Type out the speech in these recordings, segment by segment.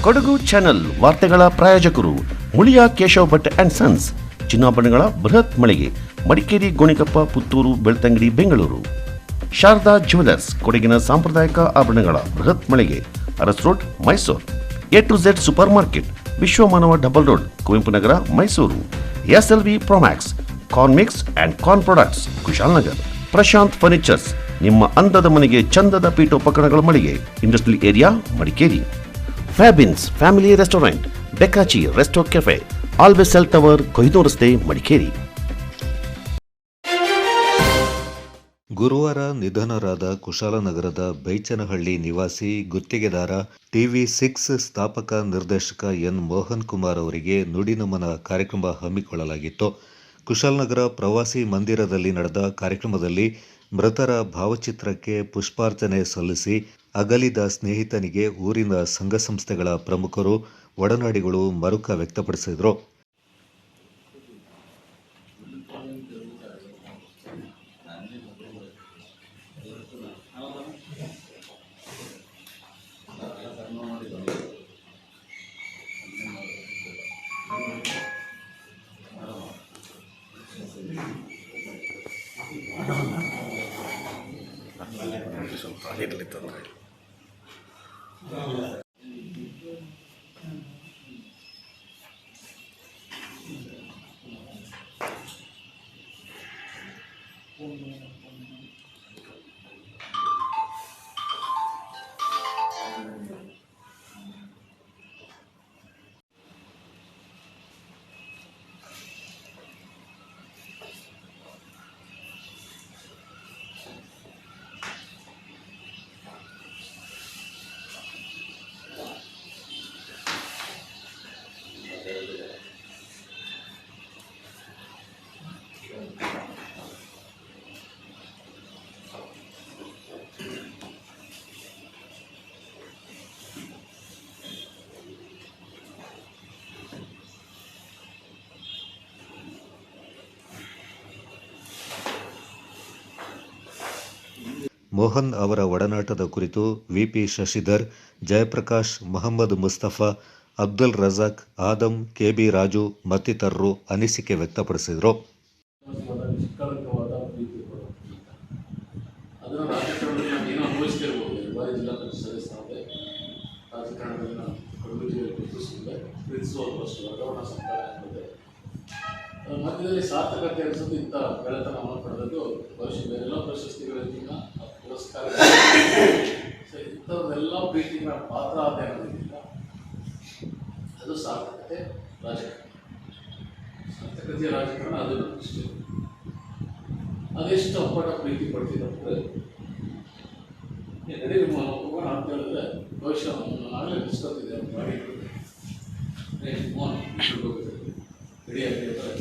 Kodagu channel ವಾರ್ತೆಗಳ ಪ್ರಾಯೋಜಕರು Muliya Keshav Bhat and sons, ಚಿನ್ನಾಭರಣಗಳ ಬೃಹತ್ ಮಳಿಗೆ, ಮಡಿಕೇರಿ, ಗೋಣಿಕೊಪ್ಪ, ಪುತ್ತೂರು, ಬೆಳ್ತಂಗಡಿ, ಬೆಂಗಳೂರು. ಶಾರದಾ ಜ್ಯುವೆಲರ್ಸ್, ಕೊಡಗಿನ ಸಾಂಪ್ರದಾಯಿಕ ಆಭರಣಗಳ ಬೃಹತ್ ಮಳಿಗೆ, Aras road, Mysuru. A to Z super market, Vishwamanava double road, Kuvempu Nagar, Mysuru. SLV Promax, corn mix and corn products, Kushalnagar. Prashanth furnitures, ನಿಮ್ಮ ಅಂದದ ಮನೆಗೆ ಚಂದದ ಪೀಠೋಪಕರಣಗಳ ಮಳಿಗೆ, industrial area, Madikeri. Fabins family restaurant, ಬೆಕಾಚಿ resto cafe, always cell tower, Koynur ರಸ್ತೆ, ಮಡಿಕೇರಿ. ಗುರುವಾರ ನಿಧನರಾದ ಕುಶಾಲನಗರದ ಬೈಚನಹಳ್ಳಿ ನಿವಾಸಿ ಗುತ್ತಿಗೆದಾರ TV6 ಸ್ಥಾಪಕ ನಿರ್ದೇಶಕ ಎನ್ ಮೋಹನ್ ಕುಮಾರ್ ಅವರಿಗೆ ನುಡಿನಮನ ಕಾರ್ಯಕ್ರಮ ಹಮ್ಮಿಕೊಳ್ಳಲಾಗಿತ್ತು. ಕುಶಾಲನಗರ ಪ್ರವಾಸಿ ಮಂದಿರದಲ್ಲಿ ನಡೆದ ಕಾರ್ಯಕ್ರಮದಲ್ಲಿ ಮೃತರ ಭಾವಚಿತ್ರಕ್ಕೆ ಪುಷ್ಪಾರ್ಚನೆ ಸಲ್ಲಿಸಿ ಅಗಲಿದ ಸ್ನೇಹಿತನಿಗೆ ಊರಿನ ಸಂಘ ಸಂಸ್ಥೆಗಳ ಪ್ರಮುಖರು, ಒಡನಾಡಿಗಳು ಮರುಕ ವ್ಯಕ್ತಪಡಿಸಿದರು. ಮೋಹನ್ ಅವರ ಒಡನಾಟದ ಕುರಿತು VP ಶಶಿಧರ್, ಜಯಪ್ರಕಾಶ್, ಮೊಹಮ್ಮದ್ ಮುಸ್ತಫಾ, ಅಬ್ದುಲ್ ರಜಾಕ್, ಆದಂ, KB ರಾಜು ಮತ್ತಿತರರು ಅನಿಸಿಕೆ ವ್ಯಕ್ತಪಡಿಸಿದರು. ಮಧ್ಯದಲ್ಲಿ ಸಾರ್ಥಕತೆ ಅನಿಸೋದು ಇಂಥ ಗೆಳೆತನವನ್ನು ಪಡೆದದ್ದು ಬಹುಶಃ ಬೇರೆಲ್ಲ ಪ್ರಶಸ್ತಿಗಳಿಗಿಂತ ಪುರಸ್ಕಾರ ಇಂಥವ್ರೆಲ್ಲ ಪ್ರೀತಿಗಳ ಪಾತ್ರ ಆದ ಅನ್ನೋದಿಲ್ಲ. ಅದು ಸಾರ್ಥಕತೆ ರಾಜಕಾರಣ, ಸಾರ್ಥಕತೆಯ ರಾಜಕಾರಣ. ಅದು ಇಷ್ಟು ಅದೆಷ್ಟು ಅಪ್ಪಟ ಪ್ರೀತಿ ಪಡ್ತಿದ್ದಂದ್ರೆ ನಡಿ ಹೋಗೋಣ ಅಂತ ಹೇಳಿದ್ರೆ ಬಹುಶಃ ನಾಗಲೇ ನಿಸ್ಕೊತಿದ್ದೆ ಗಾಡಿ ರೆಡಿ ಆಗಿರ್ತಾರೆ.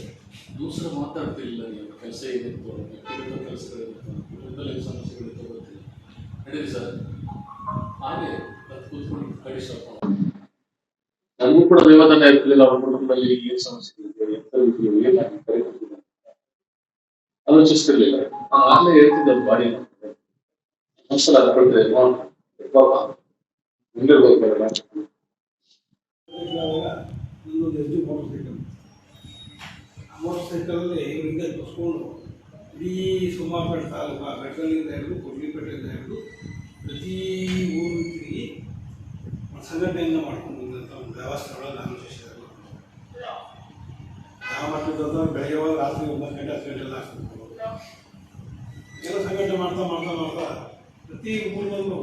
ದೂಸರ ಮಾತಾಡ್ತಿಲ್ಲ, ಕೆಲಸ ಏನಿತ್ತು, ವ್ಯಕ್ತಿಗತ ಕೆಲಸಗಳಿತ್ತು, ಕುಟುಂಬದಲ್ಲಿ ಸಮಸ್ಯೆಗಳಿತ್ತು, ಗೊತ್ತಿಲ್ಲ. ನಡೀರಿ ಸರ್, ಹಾಗೆ ಅದು ಕೂತ್ಕೊಂಡು ಕೈ ಸ್ವಲ್ಪ ನಮಗೂ ಕೂಡ ದೇವತನ ಇರ್ತಿಲ್ಲ. ಅವ್ರ ಕುಟುಂಬದಲ್ಲಿ ಏನು ಸಮಸ್ಯೆಗಳಿದೆ, ಎಂತ ಏನಾಗಿ ಕರೆಯುತ್ತಿಲ್ಲ ಆಲೋಚಿಸ್ತಿರ್ಲಿಲ್ಲ. ನಾನು ಆಗ್ಲೇ ಹೇಳ್ತಿದ್ದೆ ಅದು ಬಾಡಿ ಒಂದ್ಸಲ ಕೊಟ್ಟರೆ ಮುಂದಿರ್ಬೋದು ಬೇಡ. ಮೋಟರ್ ಸೈಕಲಲ್ಲಿ ಹಿಂದೆ ಕೂತ್ಕೊಂಡು ಇಡೀ ಸೋಮವಾರಪೇಟೆ ತಾಲೂಕು ಬೆಟ್ಟಗಳಿಂದ ಹಿಡಿದು ಕೊಡ್ಲಿಪೇಟೆಯಿಂದ ಹಿಡಿದು ಪ್ರತಿ ಊರು ತಿರುಗಿ ಸಂಘಟನೆಯಿಂದ ಮಾಡ್ಕೊಂಡು ಬಂದಂಥ ಒಂದು ವ್ಯವಸ್ಥೆಗಳು ನಾನು ಶಶಿಧರ್ ನಾವು ಮಾಡ್ತಿದ್ದಂಥ ಬೆಳಗ್ಗೆ ಹೋಗಿ ರಾತ್ರಿ 9 ಗಂಟೆ 10 ಗಂಟೆ ಎಲ್ಲ ಆಗ್ತಿತ್ತು. ಏನೋ ಸಂಘಟನೆ ಮಾಡ್ತಾ ಮಾಡ್ತಾ ಮಾಡ್ತಾ ಪ್ರತಿ ಊರಿನಲ್ಲೂ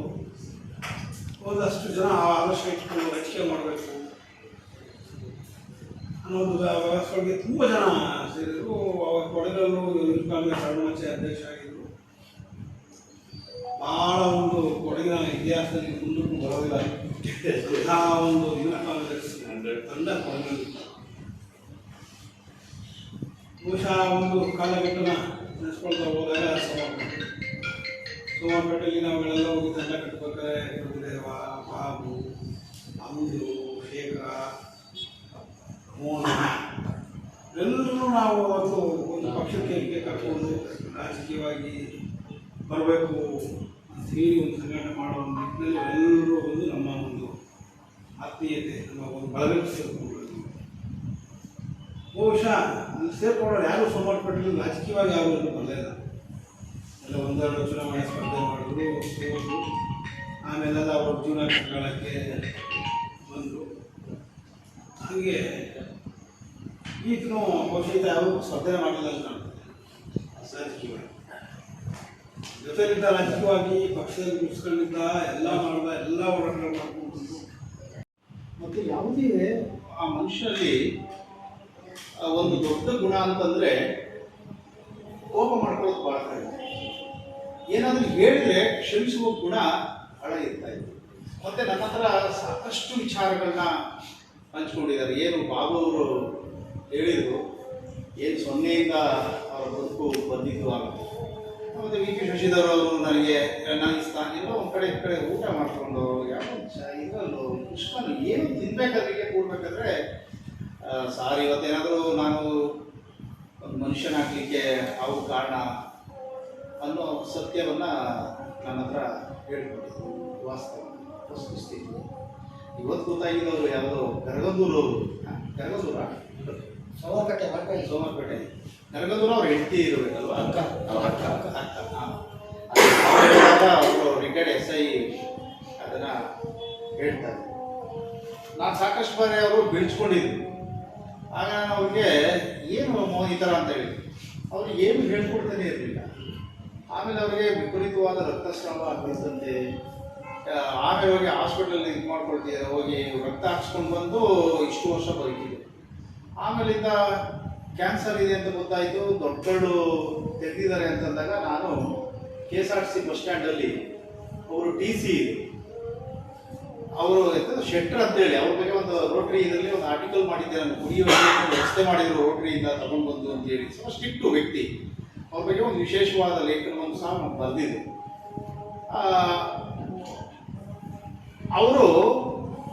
ಒಂದಷ್ಟು ಜನ ಆ ಆದರ್ಶ ಇಟ್ಕೊಂಡು ರಚಿಕೆ ಮಾಡಬೇಕು ಅನ್ನೋದು ವ್ಯವಸ್ಥೆಗೆ ತುಂಬ ಜನ ಸೇರಿದರು. ಅವಾಗ ಕೊಡಗಲ್ಲೂ ಯೂತ್ ಕಾಂಗ್ರೆಸ್ ಅರುಣಾಚಲ ಅಧ್ಯಕ್ಷ ಆಗಿದ್ದರು. ಭಾಳ ಒಂದು ಕೊಡಗಿನ ಇತಿಹಾಸದಲ್ಲಿ ಮುಂದಕ್ಕೂ ಬರೋದಿಲ್ಲ ಅಂತಹ ಒಂದು ಯೂತ್ ಕಾಂಗ್ರೆಸ್ ತಂಡ ಕೊಡಗಲ್ಲಿ ಬಹುಶಃ ಒಂದು ಕಾಲಘಟ್ಟನ ನೆನೆಸ್ಕೊಳ್ತಾ ಹೋದಾಗ ಸೋಮವಾರಪೇಟೆಯಲ್ಲಿ ನಾವುಗಳೆಲ್ಲ ಹೋಗಿ ತಂಡ ಕಟ್ಟಬೇಕಾದ್ರೆ ಪ್ರಭುದೇವ, ಬಾಬು, ಅಮೂರು, ಶೇಖರ, ಮೋಹನ ಎಲ್ಲರೂ ನಾವು ಒಂದು ಪಕ್ಷಕ್ಕೆ ಕರ್ಕೊಂಡು ರಾಜಕೀಯವಾಗಿ ಬರಬೇಕು ಅಂತ ಹೇಳಿ ಒಂದು ಸಂಘಟನೆ ಮಾಡೋ ನಿಟ್ಟಿನಲ್ಲಿ ಎಲ್ಲರೂ ಒಂದು ನಮ್ಮ ಒಂದು ಆತ್ಮೀಯತೆ ನಮ್ಮ ಒಂದು ಬಳಗಕ್ಕೆ ಸೇರ್ಕೊಂಡ್ಬಿಡೋದು. ಬಹುಶಃ ಅಲ್ಲಿ ಸೇರ್ಕೊಂಡ್ರೆ ಯಾರೂ ಸೋಮವಾರ ಪೇಟೆಯಲ್ಲಿ ರಾಜಕೀಯವಾಗಿ ಯಾರು ಬರಲಿಲ್ಲ. ಎಲ್ಲ ಒಂದೆರಡು ಚುನಾವಣೆ ಸ್ಪರ್ಧೆ ಮಾಡಿದ್ರು, ಸೋತು, ಆಮೇಲೆಲ್ಲ ಅವ್ರ ಜೀವನ ಕಟ್ಕೊಳ್ಳೋಕ್ಕೆ ಬಂದರು. ಹಾಗೆ ಈತನು ಬಹುಶಃ ಯಾರು ಸ್ಪರ್ಧೆ ಮಾಡಲಿಲ್ಲ ಅಂತ ಕಾಣ್ತದೆ ರಾಜಕೀಯವಾಗಿ. ಜೊತೆಲಿದ್ದ ರಾಜಕೀಯವಾಗಿ ಪಕ್ಷದಲ್ಲಿ ಮುಗಿಸ್ಕೊಂಡಿದ್ದ, ಎಲ್ಲ ಮಾಡ್ದ, ಎಲ್ಲ ಹೋರಾಟಗಳು ಮಾಡ್ಕೊಂಡು ಬಂದು ಮತ್ತು ಯಾವುದೇ ಆ ಮನುಷ್ಯರಲ್ಲಿ ಒಂದು ದೊಡ್ಡ ಗುಣ ಅಂತಂದರೆ ಕೋಪ ಮಾಡ್ಕೊಳ್ಳೋದು ಭಾಳ ಕಡಿಮೆ. ಏನಾದರೂ ಹೇಳಿದರೆ ಕ್ಷಮಿಸುವ ಗುಣ ಭಾಳ ಇರ್ತಾ ಇತ್ತು. ಮತ್ತು ನನ್ನ ಹತ್ರ ಸಾಕಷ್ಟು ವಿಚಾರಗಳನ್ನ ಹಂಚ್ಕೊಂಡಿದ್ದಾರೆ. ಏನು ಬಾಬು ಅವರು ಹೇಳಿದರು, ಏನು ಸೊನ್ನೆಯಿಂದ ಅವರ ಬದುಕು ಬಂದಿದ್ದು ಆಗ. ಮತ್ತು ವಿ ಪಿ ಶಶಿಧರ್ ಅವರು ನನಗೆ ಎಲ್ಲೋ ಒಂದು ಕಡೆ ಊಟ ಮಾಡಿಕೊಂಡು ಯಾವ ಇದರಲ್ಲೂ ಕೃಷ್ಣನು ಏನು ತಿನ್ಬೇಕಾದ್ರೆ ಕೂಡ್ಬೇಕಾದ್ರೆ ಸಾರ್ ಇವತ್ತೇನಾದರೂ ನಾನು ಒಂದು ಮನುಷ್ಯನಾಗಲಿಕ್ಕೆ ಅವು ಕಾರಣ ಅನ್ನೋ ಸತ್ಯವನ್ನು ನನ್ನ ಹತ್ರ ಹೇಳ್ಕೊಟ್ಟಿದ್ರು. ವಾಸ್ತವ ವಸ್ತುಸ್ಥಿತಿ ಇವತ್ತು ಗೊತ್ತಾಗಿದ್ದವರು ಯಾವುದೋ ಕರಗಂದೂರು ಸೋಮವಾರಪೇಟೆ ಕರಗಂದೂರು ಅವ್ರ ಹೆಂಡತಿ ಇರಬೇಕಲ್ವ, ಅಕ್ಕ ಅವರು ರಿಟೈರ್ಡ್ SI ಅದನ್ನು ಹೇಳ್ತಾರೆ. ನಾನು ಸಾಕಷ್ಟು ಬಾರಿ ಅವರು ಬೆಳೆಸ್ಕೊಂಡಿದ್ರು. ಆಗ ನಾನು ಅವ್ರಿಗೆ ಏನು ಈ ಥರ ಅಂತ ಹೇಳಿದ್ರು. ಅವ್ರಿಗೆ ಏನು ಹೇಳ್ಕೊಡ್ತಾನೆ ಇರಲಿಲ್ಲ. ಆಮೇಲೆ ಅವರಿಗೆ ವಿಪರೀತವಾದ ರಕ್ತಸ್ರಾವ ಆಗ್ಬಿಡ್ತಂತೆ. ಆಮೇಲೆ ಹೋಗಿ ಹಾಸ್ಪಿಟಲ್ ಇದು ಮಾಡ್ಕೊಳ್ತಿದ್ದಾರೆ, ಹೋಗಿ ರಕ್ತ ಹಾಕ್ಸ್ಕೊಂಡು ಬಂದು ಇಷ್ಟು ವರ್ಷ ಬದುಕಿದ್ರು. ಆಮೇಲಿಂದ ಕ್ಯಾನ್ಸರ್ ಇದೆ ಅಂತ ಗೊತ್ತಾಯಿತು, ದೊಡ್ಡ ತೆಗೆದಿದ್ದಾರೆ ಅಂತಂದಾಗ ನಾನು KSRTC ಬಸ್ ಸ್ಟ್ಯಾಂಡಲ್ಲಿ ಅವರು TC ಅವರು ಶೆಟ್ಟರ್ ಅಂತೇಳಿ ಅವ್ರ ಬಗ್ಗೆ ಒಂದು ರೋಟ್ರಿ ಇದರಲ್ಲಿ ಒಂದು ಆರ್ಟಿಕಲ್ ಮಾಡಿದ್ದೆ. ನಾನು ಕುಡಿಯೋ ವ್ಯವಸ್ಥೆ ಮಾಡಿದ್ರು ರೋಟ್ರಿಯಿಂದ ತಗೊಂಡು ಬಂದು ಅಂತೇಳಿ. ಸ್ಟ್ರಿಕ್ಟು ವ್ಯಕ್ತಿ, ಅವ್ರ ಬಗ್ಗೆ ಒಂದು ವಿಶೇಷವಾದ ಲೇಖನವನ್ನು ಸಹ ನಾನು ಬರೆದಿದ್ದೆ. ಅವರು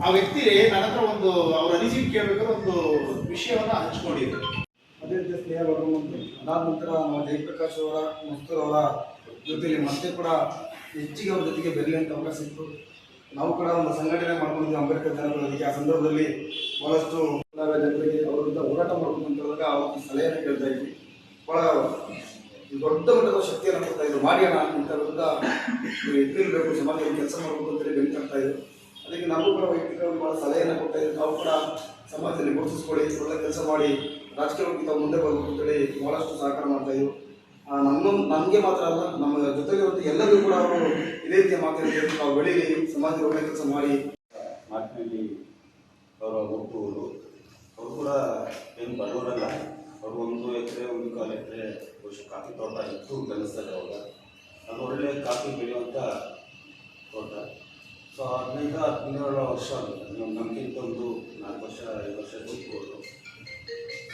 ಆ ವ್ಯಕ್ತಿ ನನ್ನ ಹತ್ರ ಒಂದು ಅವ್ರ ಅನಿಸಿಕೆ ಕೇಳಬೇಕಾದ್ರೆ ಒಂದು ವಿಷಯವನ್ನು ಹಂಚ್ಕೊಂಡಿದ್ರು. ಅದೇ ರೀತಿ ಸ್ನೇಹ ಬರುವಂತೆ ಅದಾದ ನಂತರ ನಮ್ಮ ಜಯಪ್ರಕಾಶ್ ಅವರ ಮಸ್ತೂರ್ ಅವರ ಜೊತೆಯಲ್ಲಿ ಮತ್ತೆ ಕೂಡ ಹೆಚ್ಚಿಗೆ ಅವ್ರ ಜೊತೆಗೆ ಬೆರಲಿ ಅಂತ ಅವಕಾಶ ಸಿಕ್ತು. ನಾವು ಕೂಡ ಒಂದು ಸಂಘಟನೆ ಮಾಡ್ಕೊಂಡಿದ್ವಿ ಅಂಬೇಡ್ಕರ್ ಜನರಿಗೆ. ಆ ಸಂದರ್ಭದಲ್ಲಿ ಭಾಳಷ್ಟು ಜನರಿಗೆ ಅವರ ವಿರುದ್ಧ ಹೋರಾಟ ಮಾಡಬೇಕು ಅಂತ ಹೇಳಿದಾಗ ಅವತ್ತು ಸಲಹೆಯನ್ನು ಕೇಳ್ತಾ ಇದ್ವಿ. ಭಾಳ ದೊಡ್ಡ ಮಟ್ಟದ ಶಕ್ತಿಯನ್ನು ಕೊಡ್ತಾ ಇದ್ರು. ಮಾಡೋಣ ಅಂತ ವಿರುದ್ಧ ಎತ್ತಿರಬೇಕು, ಸಮಾಜದಲ್ಲಿ ಕೆಲಸ ಮಾಡಬೇಕು ಅಂತೇಳಿ ಬೆಂಕಾಗ್ತಾ ಇದ್ರು. ಅದಕ್ಕೆ ನಾವು ಕೂಡ ವೈಯಕ್ತಿಕವಾಗಿ ಭಾಳ ಸಲಹೆಯನ್ನು ಕೊಡ್ತಾ ಇದ್ವಿ. ನಾವು ಕೂಡ ಸಮಾಜದಲ್ಲಿ ಗುರುತಿಸ್ಕೊಳ್ಳಿ, ಒಳ್ಳೆ ಕೆಲಸ ಮಾಡಿ ರಾಜಕೀಯವಾಗಿ ತಾವು ಮುಂದೆ ಬರಬೇಕು ಅಂತೇಳಿ ಭಾಳಷ್ಟು ಸಹಕಾರ ಮಾಡ್ತಾ ಇದ್ರು. ನನಗೆ ಮಾತ್ರ ಅಲ್ಲ, ನಮ್ಮ ಜೊತೆಗೆ ಎಲ್ಲರಿಗೂ ಕೂಡ ಅವರು ಇದೇ ರೀತಿಯ ಮಾತಾಡಿದ್ರು. ನಾವು ಬೆಳೀಲಿ, ಸಮಾಜದಲ್ಲಿ ಒಳ್ಳೆ ಕೆಲಸ ಮಾಡಿ. ಮಾತಿನಲ್ಲಿ ಅವರ ಹುಟ್ಟೂರು ಅವರು ಕೂಡ ಏನು ಬಡವರಲ್ಲ. ಅವರು 1 ಎಕರೆ 1.25 ಎಕರೆ ಕಾಫಿ ತೋಟ ಇತ್ತು ಬೆಳೆಸ್ತಾರೆ. ಅವಾಗ ಅದು ಒಳ್ಳೆ ಕಾಫಿ ಬೆಳೆಯುವಂಥ ತೋಟ. ಸೊ 15-17 ವರ್ಷ ಆಗುತ್ತೆ. ನಮಗಿಂತ ಒಂದು 4 ವರ್ಷ 5 ವರ್ಷ ಕೂತ್ಕೊಂಡು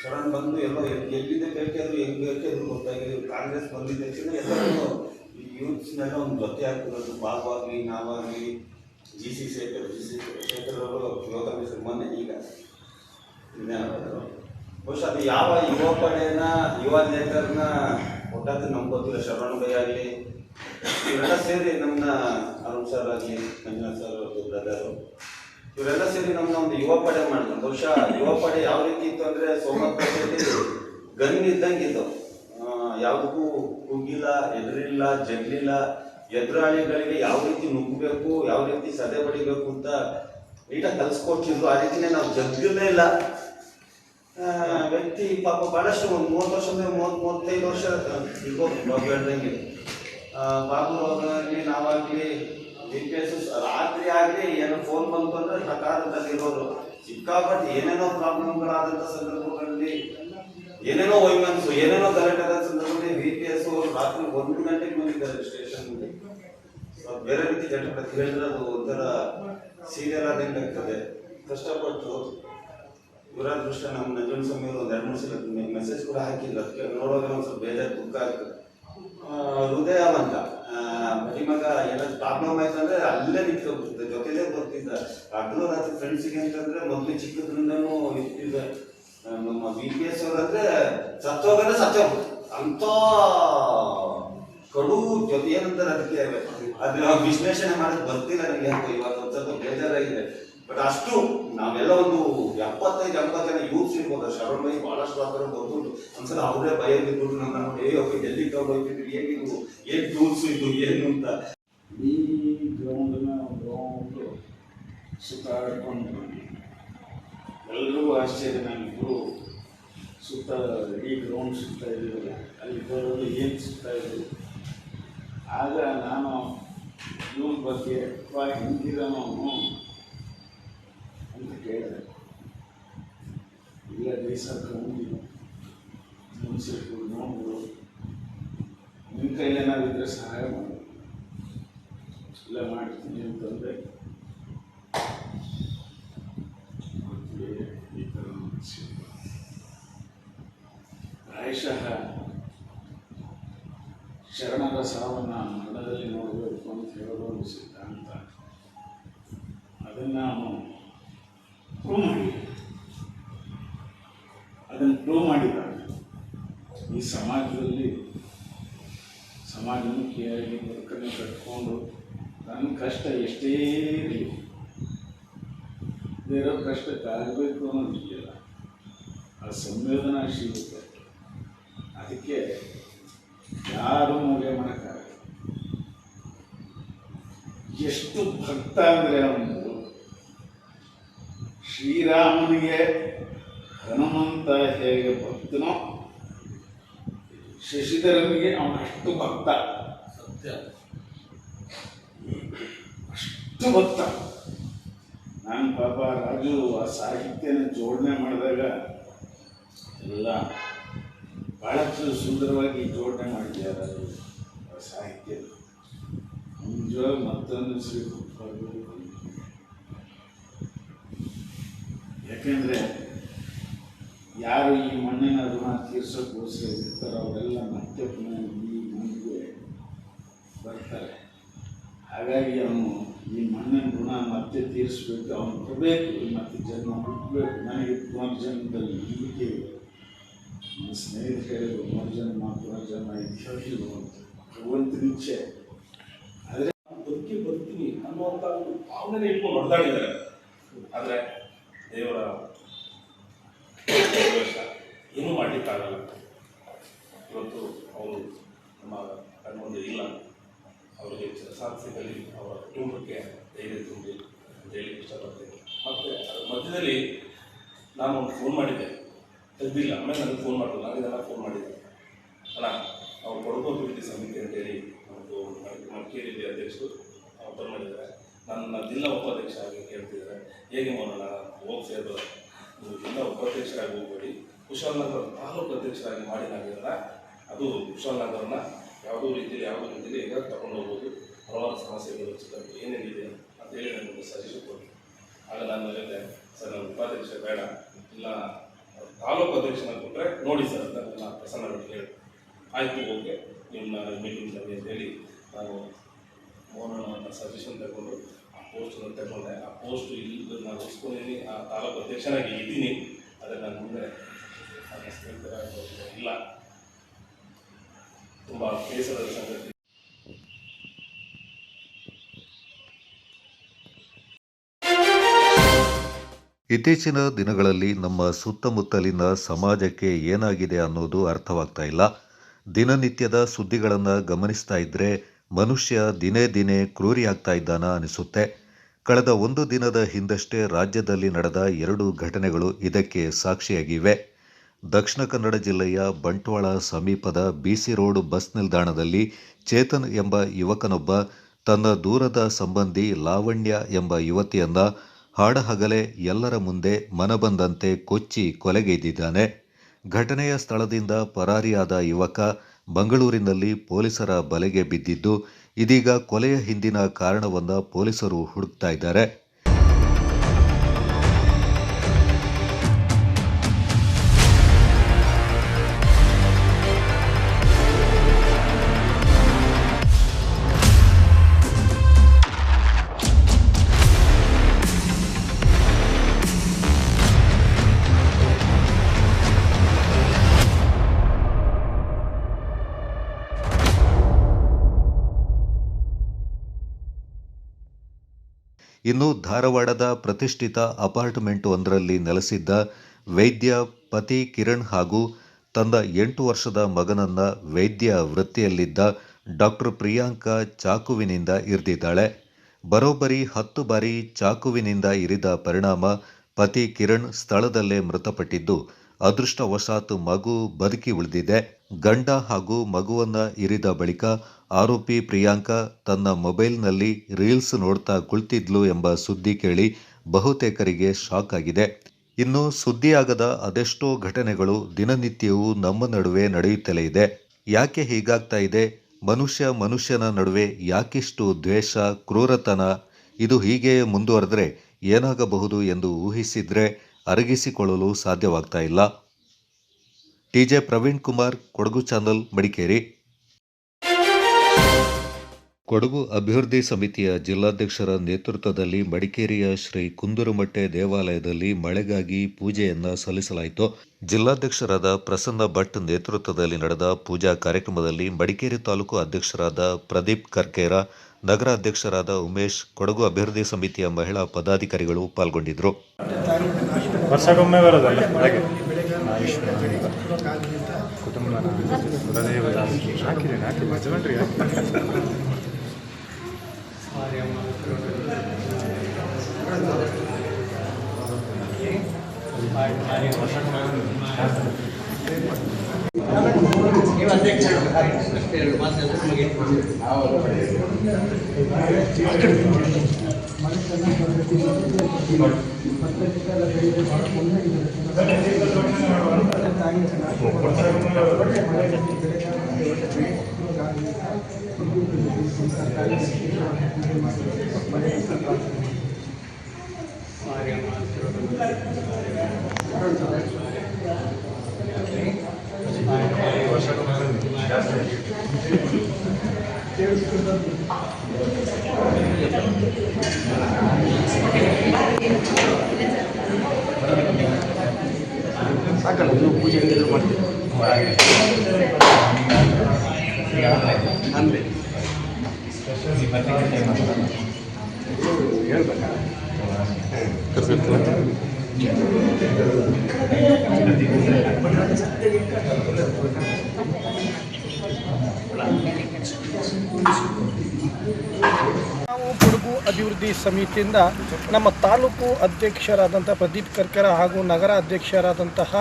ಸಡನ್ ಬಂದು ಎಲ್ಲೋ ಎಲ್ಲಿದೆ ಬೇಕಾದ್ರು ಹೆಂಗೆ ಬೇಕಾದ್ರು ಗೊತ್ತಾಗಿದೆ. ಕಾಂಗ್ರೆಸ್ ಬಂದಿದ್ದ ತಕ್ಷಣ ಎಲ್ಲರೂ ಈ ಯೂತ್ಸ್ನೆಲ್ಲ ಒಂದು ಜೊತೆ ಆಗ್ತಿರೋದು. ಬಾಬಾಗಲಿ ನಾವಾಗಲಿ GC ಶೇಖರ್ ಅವರು ಯುವ ಕಾಂಗ್ರೆಸ್ ಮೊನ್ನೆ ಈಗ ಬಹುಶಃ ಅದು ಯಾವ ಯುವ ಪಡೆನ ಯುವ ನೇತರನ್ನ ಒಟ್ಟಾದ ನಮ್ಗೆ ಗೊತ್ತಿಲ್ಲ. ಶರಣ ಭೈ ಆಗಲಿ ಇವರೆಲ್ಲ ಸೇರಿ ನಮ್ಮನ್ನ ಅರುಣ್ ಸರ್ ಆಗಲಿ ಮಂಜುನಾಥ್ ಸರ್ ಬ್ರದರು ಇವರೆಲ್ಲ ಸೇರಿ ನಮ್ಮನ್ನ ಒಂದು ಯುವ ಪಡೆ ಮಾಡಿದ್ರು. ಬಹುಶಃ ಯುವ ಪಡೆ ಯಾವ ರೀತಿ ಇತ್ತು ಅಂದರೆ ಸೋಮವಾರಪೇಟೆಯಲ್ಲಿ ಗನ್ ಇದ್ದಂಗೆ ಇತ್ತು. ಯಾವುದಕ್ಕೂ ಕುಗ್ಗಿಲ್ಲ, ಎದುರಿಲ್ಲ, ಜಗ್ಲಿಲ್ಲ. ಎದುರಾಳಿಗಳಿಗೆ ಯಾವ ರೀತಿ ನುಗ್ಗಬೇಕು, ಯಾವ ರೀತಿ ಸದೆ ಬಡಿಬೇಕು ಅಂತ ನೀಟಾಗಿ ಕಲಿಸ್ಕೊಡ್ತಿದ್ರು. ಆ ರೀತಿನೇ ನಾವು ಜಗ್ಗಲೇ ಇಲ್ಲ. ವ್ಯಕ್ತಿ ಪಾಪ ಭಾಳಷ್ಟು ಒಂದು 30 ವರ್ಷ 35 ವರ್ಷ ಇರ್ಬೋದು ಬಾಬು ಹೇಳ್ದಂಗೆ. ಬಾಬು ಆಗಲಿ ನಾವಾಗಲಿ GPS ರಾತ್ರಿ ಆಗಲಿ ಏನೋ ಫೋನ್ ಬಂತು ಅಂದರೆ ಸಕಾಲದಲ್ಲಿ ಇರೋದು. ಸಿಕ್ಕಾಪಟ್ಟೆ ಏನೇನೋ ಪ್ರಾಬ್ಲಮ್ಗಳಾದಂಥ ಸಂದರ್ಭಗಳಲ್ಲಿ, ಏನೇನೋ ವೈಮನ್ಸು, ಏನೇನೋ ಗಲಾಟೆ ಆದ ಸಂದರ್ಭದಲ್ಲಿ VPS ರಾತ್ರಿ 1 ಗಂಟೆಗೆ ಬಂದಿದ್ದಾರೆ ಸ್ಟೇಷನ್ಗೆ. ಬೇರೆ ರೀತಿ ಜನಪ್ರತಿ ಹೇಳಿದ್ರೆ ಅದು ಒಂಥರ ಸೀರಿಯಲ್ ಆದಂಗೆ ಆಗ್ತದೆ. ಕಷ್ಟಪಟ್ಟು ದುರಾದೃಷ್ಟ ನಮ್ಮ ನಂಜುಂಡ ಸ್ವಾಮಿ ಅವರು 2-3 ಸಲ ಮೆಸೇಜ್ ಕೂಡ ಹಾಕಿದ್ರು. ಅದಕ್ಕೆ ನೋಡುವಾಗ ಒಂದು ಸ್ವಲ್ಪ ಬೇಜಾರು ದುಃಖ ಆಗ್ತದೆ. ಹೃದಯವಂತ ಮಗ ಏನಾದ್ರು ಪ್ರಾಬ್ಲಮ್ ಆಯ್ತು ಅಂದರೆ ಅಲ್ಲೇ ನಿಂತ್ಕೊಬಿಡ್ತದೆ, ಜೊತೆಲೇ ಬರ್ತಿದ್ದ. ಹಗಲು ರಾತ್ರಿ ಫ್ರೆಂಡ್ಸಿಗೆ ಅಂತಂದ್ರೆ ಮೊದಲು ಚಿಕ್ಕದ್ರಿಂದನೂ ಇರ್ತಿದ್ದ. ನಮ್ಮ VPS ಅವರಂದ್ರೆ ಸತ್ತೋಗಂದ್ರೆ ಸತ್ತೋಗ್ಬಿಡ್ತು ಅಂತ ಕಡು ಜೊತೆ ಏನಂತಾರೆ ಅದಕ್ಕೆ ಅದು ವಿಶ್ಲೇಷಣೆ ಮಾಡೋದು ಬರ್ತಿಲ್ಲ ನನಗೆ. ಅಂತ ಇವಾಗ ಒಂದು ಸ್ವಲ್ಪ ಬೇಜಾರಾಗಿದೆ. ಬಟ್ ಅಷ್ಟು ನಾವೆಲ್ಲ ಒಂದು 75-80 ಜನ ಯೂತ್ಸ್ ಇರ್ಬೋದು. ಶರಣ್ ಬೈ ಬಹಳಷ್ಟು ಆ ಥರ ಬರ್ಬೋದು. ಒಂದ್ಸಲ ಅವರೇ ಭಯ ಬಿದ್ಬಿಟ್ಟು ನನ್ನ ನೋಡಿ ಎಲ್ಲಿ ತಗೊಂಡೋಗ್ತಿದ್ರು, ಏನಿದು, ಏನ್ ಟೂಲ್ಸ್ ಇದು ಏನು ಅಂತ. ಈ ಗ್ರೌಂಡನ್ನ ಗ್ರೌಂಡು ಸುತ್ತಾಡ್ಕೊಂಡು ಎಲ್ರಿಗೂ ಆಶ್ಚರ್ಯ. ನಾವಿಬ್ಬರು ಸುತ್ತ ಇಡೀ ಗ್ರೌಂಡ್ ಸುತ್ತಾ ಇದ್ದೀವಲ್ಲ, ಅಲ್ಲಿ ಬರೋದು ಏನು ಸುತ್ತಾ ಇದ್ದೀವಿ. ಆಗ ನಾನು ಇವನ ಬಗ್ಗೆ ಹೆಂಗಿರೋನು ಅಂತ ಕೇಳಿದೆ. ಇಲ್ಲ ಬೇಸರ್ಕೊಂಡು ಮುನ್ಸಿಪಲ್ ನೋಡ್ಬೋದು, ನಿಮ್ಮ ಕೈಲೇನಾದಿದ್ರೆ ಸಹಾಯ ಮಾಡಿ, ಇಲ್ಲ ಮಾಡ್ತೀನಿ ಅಂತಂದರೆ ಈ ಥರ ಪ್ರಾಯಶಃ ಶರಣರ ಸಾವನ್ನು ಮನದಲ್ಲಿ ನೋಡಬೇಕು ಅಂತ ಹೇಳೋದು ಒಂದು ಸಿದ್ಧಾಂತ. ಅದನ್ನು ನಾವು ಪ್ರೂವ್ ಮಾಡಿದಾಗ ಈ ಸಮಾಜದಲ್ಲಿ ಸಮಾಜಮುಖಿಯಾಗಿ ಬದುಕನ್ನು ಕಟ್ಕೊಂಡು ನನ್ನ ಕಷ್ಟ ಎಷ್ಟೇ ಇರಲಿ ಬೇರೆ ಕಷ್ಟಕ್ಕಾಗಬೇಕು ಅನ್ನೋದಿದೆಯಲ್ಲ, ಆ ಸಂವೇದನಾಶೀಲತೆ, ಅದಕ್ಕೆ ಯಾರೂ ಮೂಲೆ ಮಾಡೋಕ್ಕಾಗಲ್ಲ. ಎಷ್ಟು ಭಕ್ತ ಅಂದರೆ ಅವನು ಶ್ರೀರಾಮನಿಗೆ ಹನುಮಂತ ಹೇಗೆ ಭಕ್ತನೋ ಶಶಿಧರನಿಗೆ ಅವನು ಅಷ್ಟು ಭಕ್ತ. ಸತ್ಯ, ಅಷ್ಟು ಭಕ್ತ. ನಾನು ಪಾಪ ರಾಜು ಆ ಸಾಹಿತ್ಯನ ಜೋಡಣೆ ಮಾಡಿದಾಗ ಎಲ್ಲ ಭಾಳ ಸುಂದರವಾಗಿ ಜೋಡಣೆ ಮಾಡಿದ್ದಾರೆ ಆ ಸಾಹಿತ್ಯ. ನಿಜವಾಗಿ ಮತ್ತೊಂದು ಶ್ರೀ ಯಾಕೆಂದರೆ ಯಾರು ಈ ಮಣ್ಣಿನ ಋಣ ತೀರ್ಸೋಕ್ಕೋಸ್ಕರ ಇರ್ತಾರೋ ಅವರೆಲ್ಲ ಮತ್ತೆ ಪುನಃ ಈ ಮಣ್ಣಿಗೆ ಬರ್ತಾರೆ. ಹಾಗಾಗಿ ಅವನು ಈ ಮಣ್ಣಿನ ಋಣ ಮತ್ತೆ ತೀರಿಸ್ಬೇಕು, ಅವನು ಬರಬೇಕು, ಮತ್ತೆ ಜನ್ಮ ಹುಟ್ಟಬೇಕು. ನನಗೆ ಪುನರ್ಜನ್ಮದಲ್ಲಿ ನಂಬಿಕೆ ಇದೆ. ನನ್ನ ಸ್ನೇಹಿತರು ಹೇಳಿದ್ರು ಪುನರ್ಜನ್ಮ ಇದೆಯೋ ಅಂತ, ಭಗವಂತನ ಇಚ್ಛೆ. ಆದರೆ ಬರ್ತೀನಿ ಅನ್ನುವಂಥ ಒಂದು ಭಾವನೆ ಇಟ್ಕೊಂಡು ಹೊಡೆದಾಡಿದ್ದಾರೆ. ಆದರೆ ದೇವರ ಏನೂ ಮಾಡಲಿಕ್ಕಾಗಲ್ಲ. ಇವತ್ತು ಅವರು ನಮ್ಮ ಕಣ್ಮುಂದೆ ಇಲ್ಲ. ಅವರಿಗೆ ಸಾಧಿಸಿದಲ್ಲಿ ಅವರ ಕುಟುಂಬಕ್ಕೆ ಧೈರ್ಯ ತುಂಬಿ ಅಂತ ಹೇಳಿ ಇಷ್ಟಪಡ್ತೇನೆ. ಮತ್ತು ಅದರ ಮಧ್ಯದಲ್ಲಿ ನಾನು ಒಂದು ಫೋನ್ ಮಾಡಿದ್ದೆ, ತೆಗೆದಿಲ್ಲ. ಆಮೇಲೆ ನನಗೆ ಫೋನ್ ಮಾಡಿದ್ರು, ನನಗೆಲ್ಲ ಫೋನ್ ಮಾಡಿದ್ದೆ. ಅಣ್ಣ, ನಾವು ಕೊಡಗು ಅಭಿವೃದ್ಧಿ ಸಮಿತಿ ಅಂತೇಳಿ ನಮ್ಮದು ಮಡಿಕೇರಿ ಅಧ್ಯಕ್ಷರು ಅವ್ರು ಮಾಡಿದ್ದಾರೆ. ನನ್ನ ಜಿಲ್ಲಾ ಉಪಾಧ್ಯಕ್ಷ ಆಗಿ ಕೇಳ್ತಿದ್ದಾರೆ. ಹೇಗೆ ಮಾಡೋಣ, ಹೋಗಿ ಸೇರ್ಬೋದು, ನೀವು ಜಿಲ್ಲಾ ಉಪಾಧ್ಯಕ್ಷರಾಗಿ ಹೋಗ್ಬೇಡಿ, ಕುಶಾಲನಗರ ತಾಲೂಕು ಅಧ್ಯಕ್ಷರಾಗಿ ಮಾಡಿ ನಾವಿಲ್ಲ. ಅದು ಕುಶಾಲನಗರನ ಯಾವುದೋ ರೀತಿಯಲ್ಲಿ ಈಗ ತಗೊಂಡು ಹೋಗ್ಬೋದು. ಹಲವಾರು ಸಮಸ್ಯೆಗಳು ಏನೇನಿದೆ ಅಂತೇಳಿ ನನಗೆ ಸಜೆಷನ್ ಕೊಟ್ಟು, ಆಗ ನಾನು ಹೇಳಿದೆ, ಸರ್ ನಾನು ಉಪಾಧ್ಯಕ್ಷ ಬೇಡ, ಇಲ್ಲ ತಾಲೂಕು ಅಧ್ಯಕ್ಷನ ಕೊಟ್ಟರೆ ನೋಡಿ ಸರ್ ಅಂತ ನಾನು ಪ್ರಸನ್ನವಾಗಿ ಹೇಳಿ, ಆಯಿತು ಓಕೆ ನಿಮ್ಮ ಮೀಟಿಂಗ್ ಸರಿ ಅಂತೇಳಿ ನಾನು ಮೋಹನನ ಸಜೆಷನ್ ತಗೊಂಡು ಆ ಪೋಸ್ಟನ್ನು ತಗೊಂಡೆ. ಆ ಪೋಸ್ಟ್ ಇಲ್ಲಿ ನಾನು ಉಳಿಸ್ಕೊಂಡಿದ್ದೀನಿ, ಆ ತಾಲೂಕು ಅಧ್ಯಕ್ಷನಾಗಿ ಇದ್ದೀನಿ. ಆದರೆ ನಾನು ಮುಂದೆ ನನ್ನ ಸ್ನೇಹಿತರ ಇಲ್ಲ. ತುಂಬ ಬೇಸರದ ಸಂಗತಿ. ಇತ್ತೀಚಿನ ದಿನಗಳಲ್ಲಿ ನಮ್ಮ ಸುತ್ತಮುತ್ತಲಿನ ಸಮಾಜಕ್ಕೆ ಏನಾಗಿದೆ ಅನ್ನೋದು ಅರ್ಥವಾಗ್ತಾ ಇಲ್ಲ. ದಿನನಿತ್ಯದ ಸುದ್ದಿಗಳನ್ನು ಗಮನಿಸ್ತಾ ಇದ್ದರೆ ಮನುಷ್ಯ ದಿನೇ ದಿನೇ ಕ್ರೂರಿಯಾಗ್ತಾ ಇದ್ದಾನ ಅನಿಸುತ್ತೆ. ಕಳೆದ ಒಂದು ದಿನದ ಹಿಂದಷ್ಟೇ ರಾಜ್ಯದಲ್ಲಿ ನಡೆದ 2 ಘಟನೆಗಳು ಇದಕ್ಕೆ ಸಾಕ್ಷಿಯಾಗಿವೆ. ದಕ್ಷಿಣ ಕನ್ನಡ ಜಿಲ್ಲೆಯ ಬಂಟ್ವಾಳ ಸಮೀಪದ ಬಿಸಿ ರೋಡ್ ಬಸ್ ನಿಲ್ದಾಣದಲ್ಲಿ ಚೇತನ್ ಎಂಬ ಯುವಕನೊಬ್ಬ ತನ್ನ ದೂರದ ಸಂಬಂಧಿ ಲಾವಣ್ಯ ಎಂಬ ಯುವತಿಯನ್ನ ಹಾಡಹಗಲೇ ಎಲ್ಲರ ಮುಂದೆ ಮನಬಂದಂತೆ ಕೊಚ್ಚಿ ಕೊಲೆಗೈದಿದ್ದಾನೆ. ಘಟನೆಯ ಸ್ಥಳದಿಂದ ಪರಾರಿಯಾದ ಯುವಕ ಮಂಗಳೂರಿನಲ್ಲಿ ಪೊಲೀಸರ ಬಲೆಗೆ ಬಿದ್ದಿದ್ದು, ಇದೀಗ ಕೊಲೆಯ ಹಿಂದಿನ ಕಾರಣವನ್ನು ಪೊಲೀಸರು ಹುಡುಕ್ತಾ ಇದ್ದಾರೆ. ಇನ್ನು ಧಾರವಾಡದ ಪ್ರತಿಷ್ಠಿತ ಅಪಾರ್ಟ್ಮೆಂಟ್ ಒಂದರಲ್ಲಿ ನೆಲೆಸಿದ್ದ ವೈದ್ಯ ಪತಿ ಕಿರಣ್ ಹಾಗೂ ತನ್ನ 8 ವರ್ಷದ ಮಗನನ್ನ ವೈದ್ಯ ವೃತ್ತಿಯಲ್ಲಿದ್ದ ಡಾಕ್ಟರ್ ಪ್ರಿಯಾಂಕಾ ಚಾಕುವಿನಿಂದ ಇರಿದಿದ್ದಾಳೆ. ಬರೋಬ್ಬರಿ 10 ಬಾರಿ ಚಾಕುವಿನಿಂದ ಇರಿದ ಪರಿಣಾಮ ಪತಿ ಕಿರಣ್ ಸ್ಥಳದಲ್ಲೇ ಮೃತಪಟ್ಟಿದ್ದು, ಅದೃಷ್ಟವಶಾತ್ ಮಗು ಬದುಕಿ ಉಳಿದಿದೆ. ಗಂಡ ಹಾಗೂ ಮಗುವನ್ನ ಇರಿದ ಬಳಿಕ ಆರೋಪಿ ಪ್ರಿಯಾಂಕಾ ತನ್ನ ಮೊಬೈಲ್ನಲ್ಲಿ ರೀಲ್ಸ್ ನೋಡ್ತಾ ಕುಳಿತಿದ್ಲು ಎಂಬ ಸುದ್ದಿ ಕೇಳಿ ಬಹುತೇಕರಿಗೆ ಶಾಕ್ ಆಗಿದೆ. ಇನ್ನು ಸುದ್ದಿಯಾಗದ ಅದೆಷ್ಟೋ ಘಟನೆಗಳು ದಿನನಿತ್ಯವೂ ನಮ್ಮ ನಡುವೆ ನಡೆಯುತ್ತಲೇ ಇದೆ. ಯಾಕೆ ಹೀಗಾಗ್ತಾ ಇದೆ? ಮನುಷ್ಯನ ನಡುವೆ ಯಾಕಿಷ್ಟು ದ್ವೇಷ, ಕ್ರೂರತನ? ಇದು ಹೀಗೆ ಮುಂದುವರೆದರೆ ಏನಾಗಬಹುದು ಎಂದು ಊಹಿಸಿದ್ರೆ ಅರಗಿಸಿಕೊಳ್ಳಲು ಸಾಧ್ಯವಾಗ್ತಾ ಇಲ್ಲ. TJ Praveen Kumar, Kodagu channel, Madikeri. ಕೊಡಗು ಅಭಿವೃದ್ಧಿ ಸಮಿತಿಯ ಜಿಲ್ಲಾಧ್ಯಕ್ಷರ ನೇತೃತ್ವದಲ್ಲಿ ಮಡಿಕೇರಿಯ ಶ್ರೀ ಕುಂದುರುಮಟ್ಟೆ ದೇವಾಲಯದಲ್ಲಿ ಮಳೆಗಾಗಿ ಪೂಜೆಯನ್ನ ಸಲ್ಲಿಸಲಾಯಿತು. ಜಿಲ್ಲಾಧ್ಯಕ್ಷರಾದ ಪ್ರಸನ್ನ ಭಟ್ ನೇತೃತ್ವದಲ್ಲಿ ನಡೆದ ಪೂಜಾ ಕಾರ್ಯಕ್ರಮದಲ್ಲಿ ಮಡಿಕೇರಿ ತಾಲೂಕು ಅಧ್ಯಕ್ಷರಾದ ಪ್ರದೀಪ್ ಕರ್ಕೇರ, ನಗರ ಅಧ್ಯಕ್ಷರಾದ ಉಮೇಶ್, ಕೊಡಗು ಅಭಿವೃದ್ಧಿ ಸಮಿತಿಯ ಮಹಿಳಾ ಪದಾಧಿಕಾರಿಗಳು ಪಾಲ್ಗೊಂಡಿದ್ದರು. ವರ್ಷಕ್ಕೊಮ್ಮೆ ಬರೋದಲ್ಲ ಹಾಗೆ ಕುಟುಂಬ ಸಾಕಲ್ಲ ನೀವು ಪೂಜೆ ಮಾಡ್ತೀವಿ ಅಂದರೆ ಹೇಳ್ಬೇಕಾ ನಾವು ಕೊಡಗು ಅಭಿವೃದ್ಧಿ ಸಮಿತಿಯಿಂದ ನಮ್ಮ ತಾಲೂಕು ಅಧ್ಯಕ್ಷರಾದಂಥ ಪ್ರದೀಪ್ ಕರ್ಕರ ಹಾಗೂ ನಗರ ಅಧ್ಯಕ್ಷರಾದಂತಹ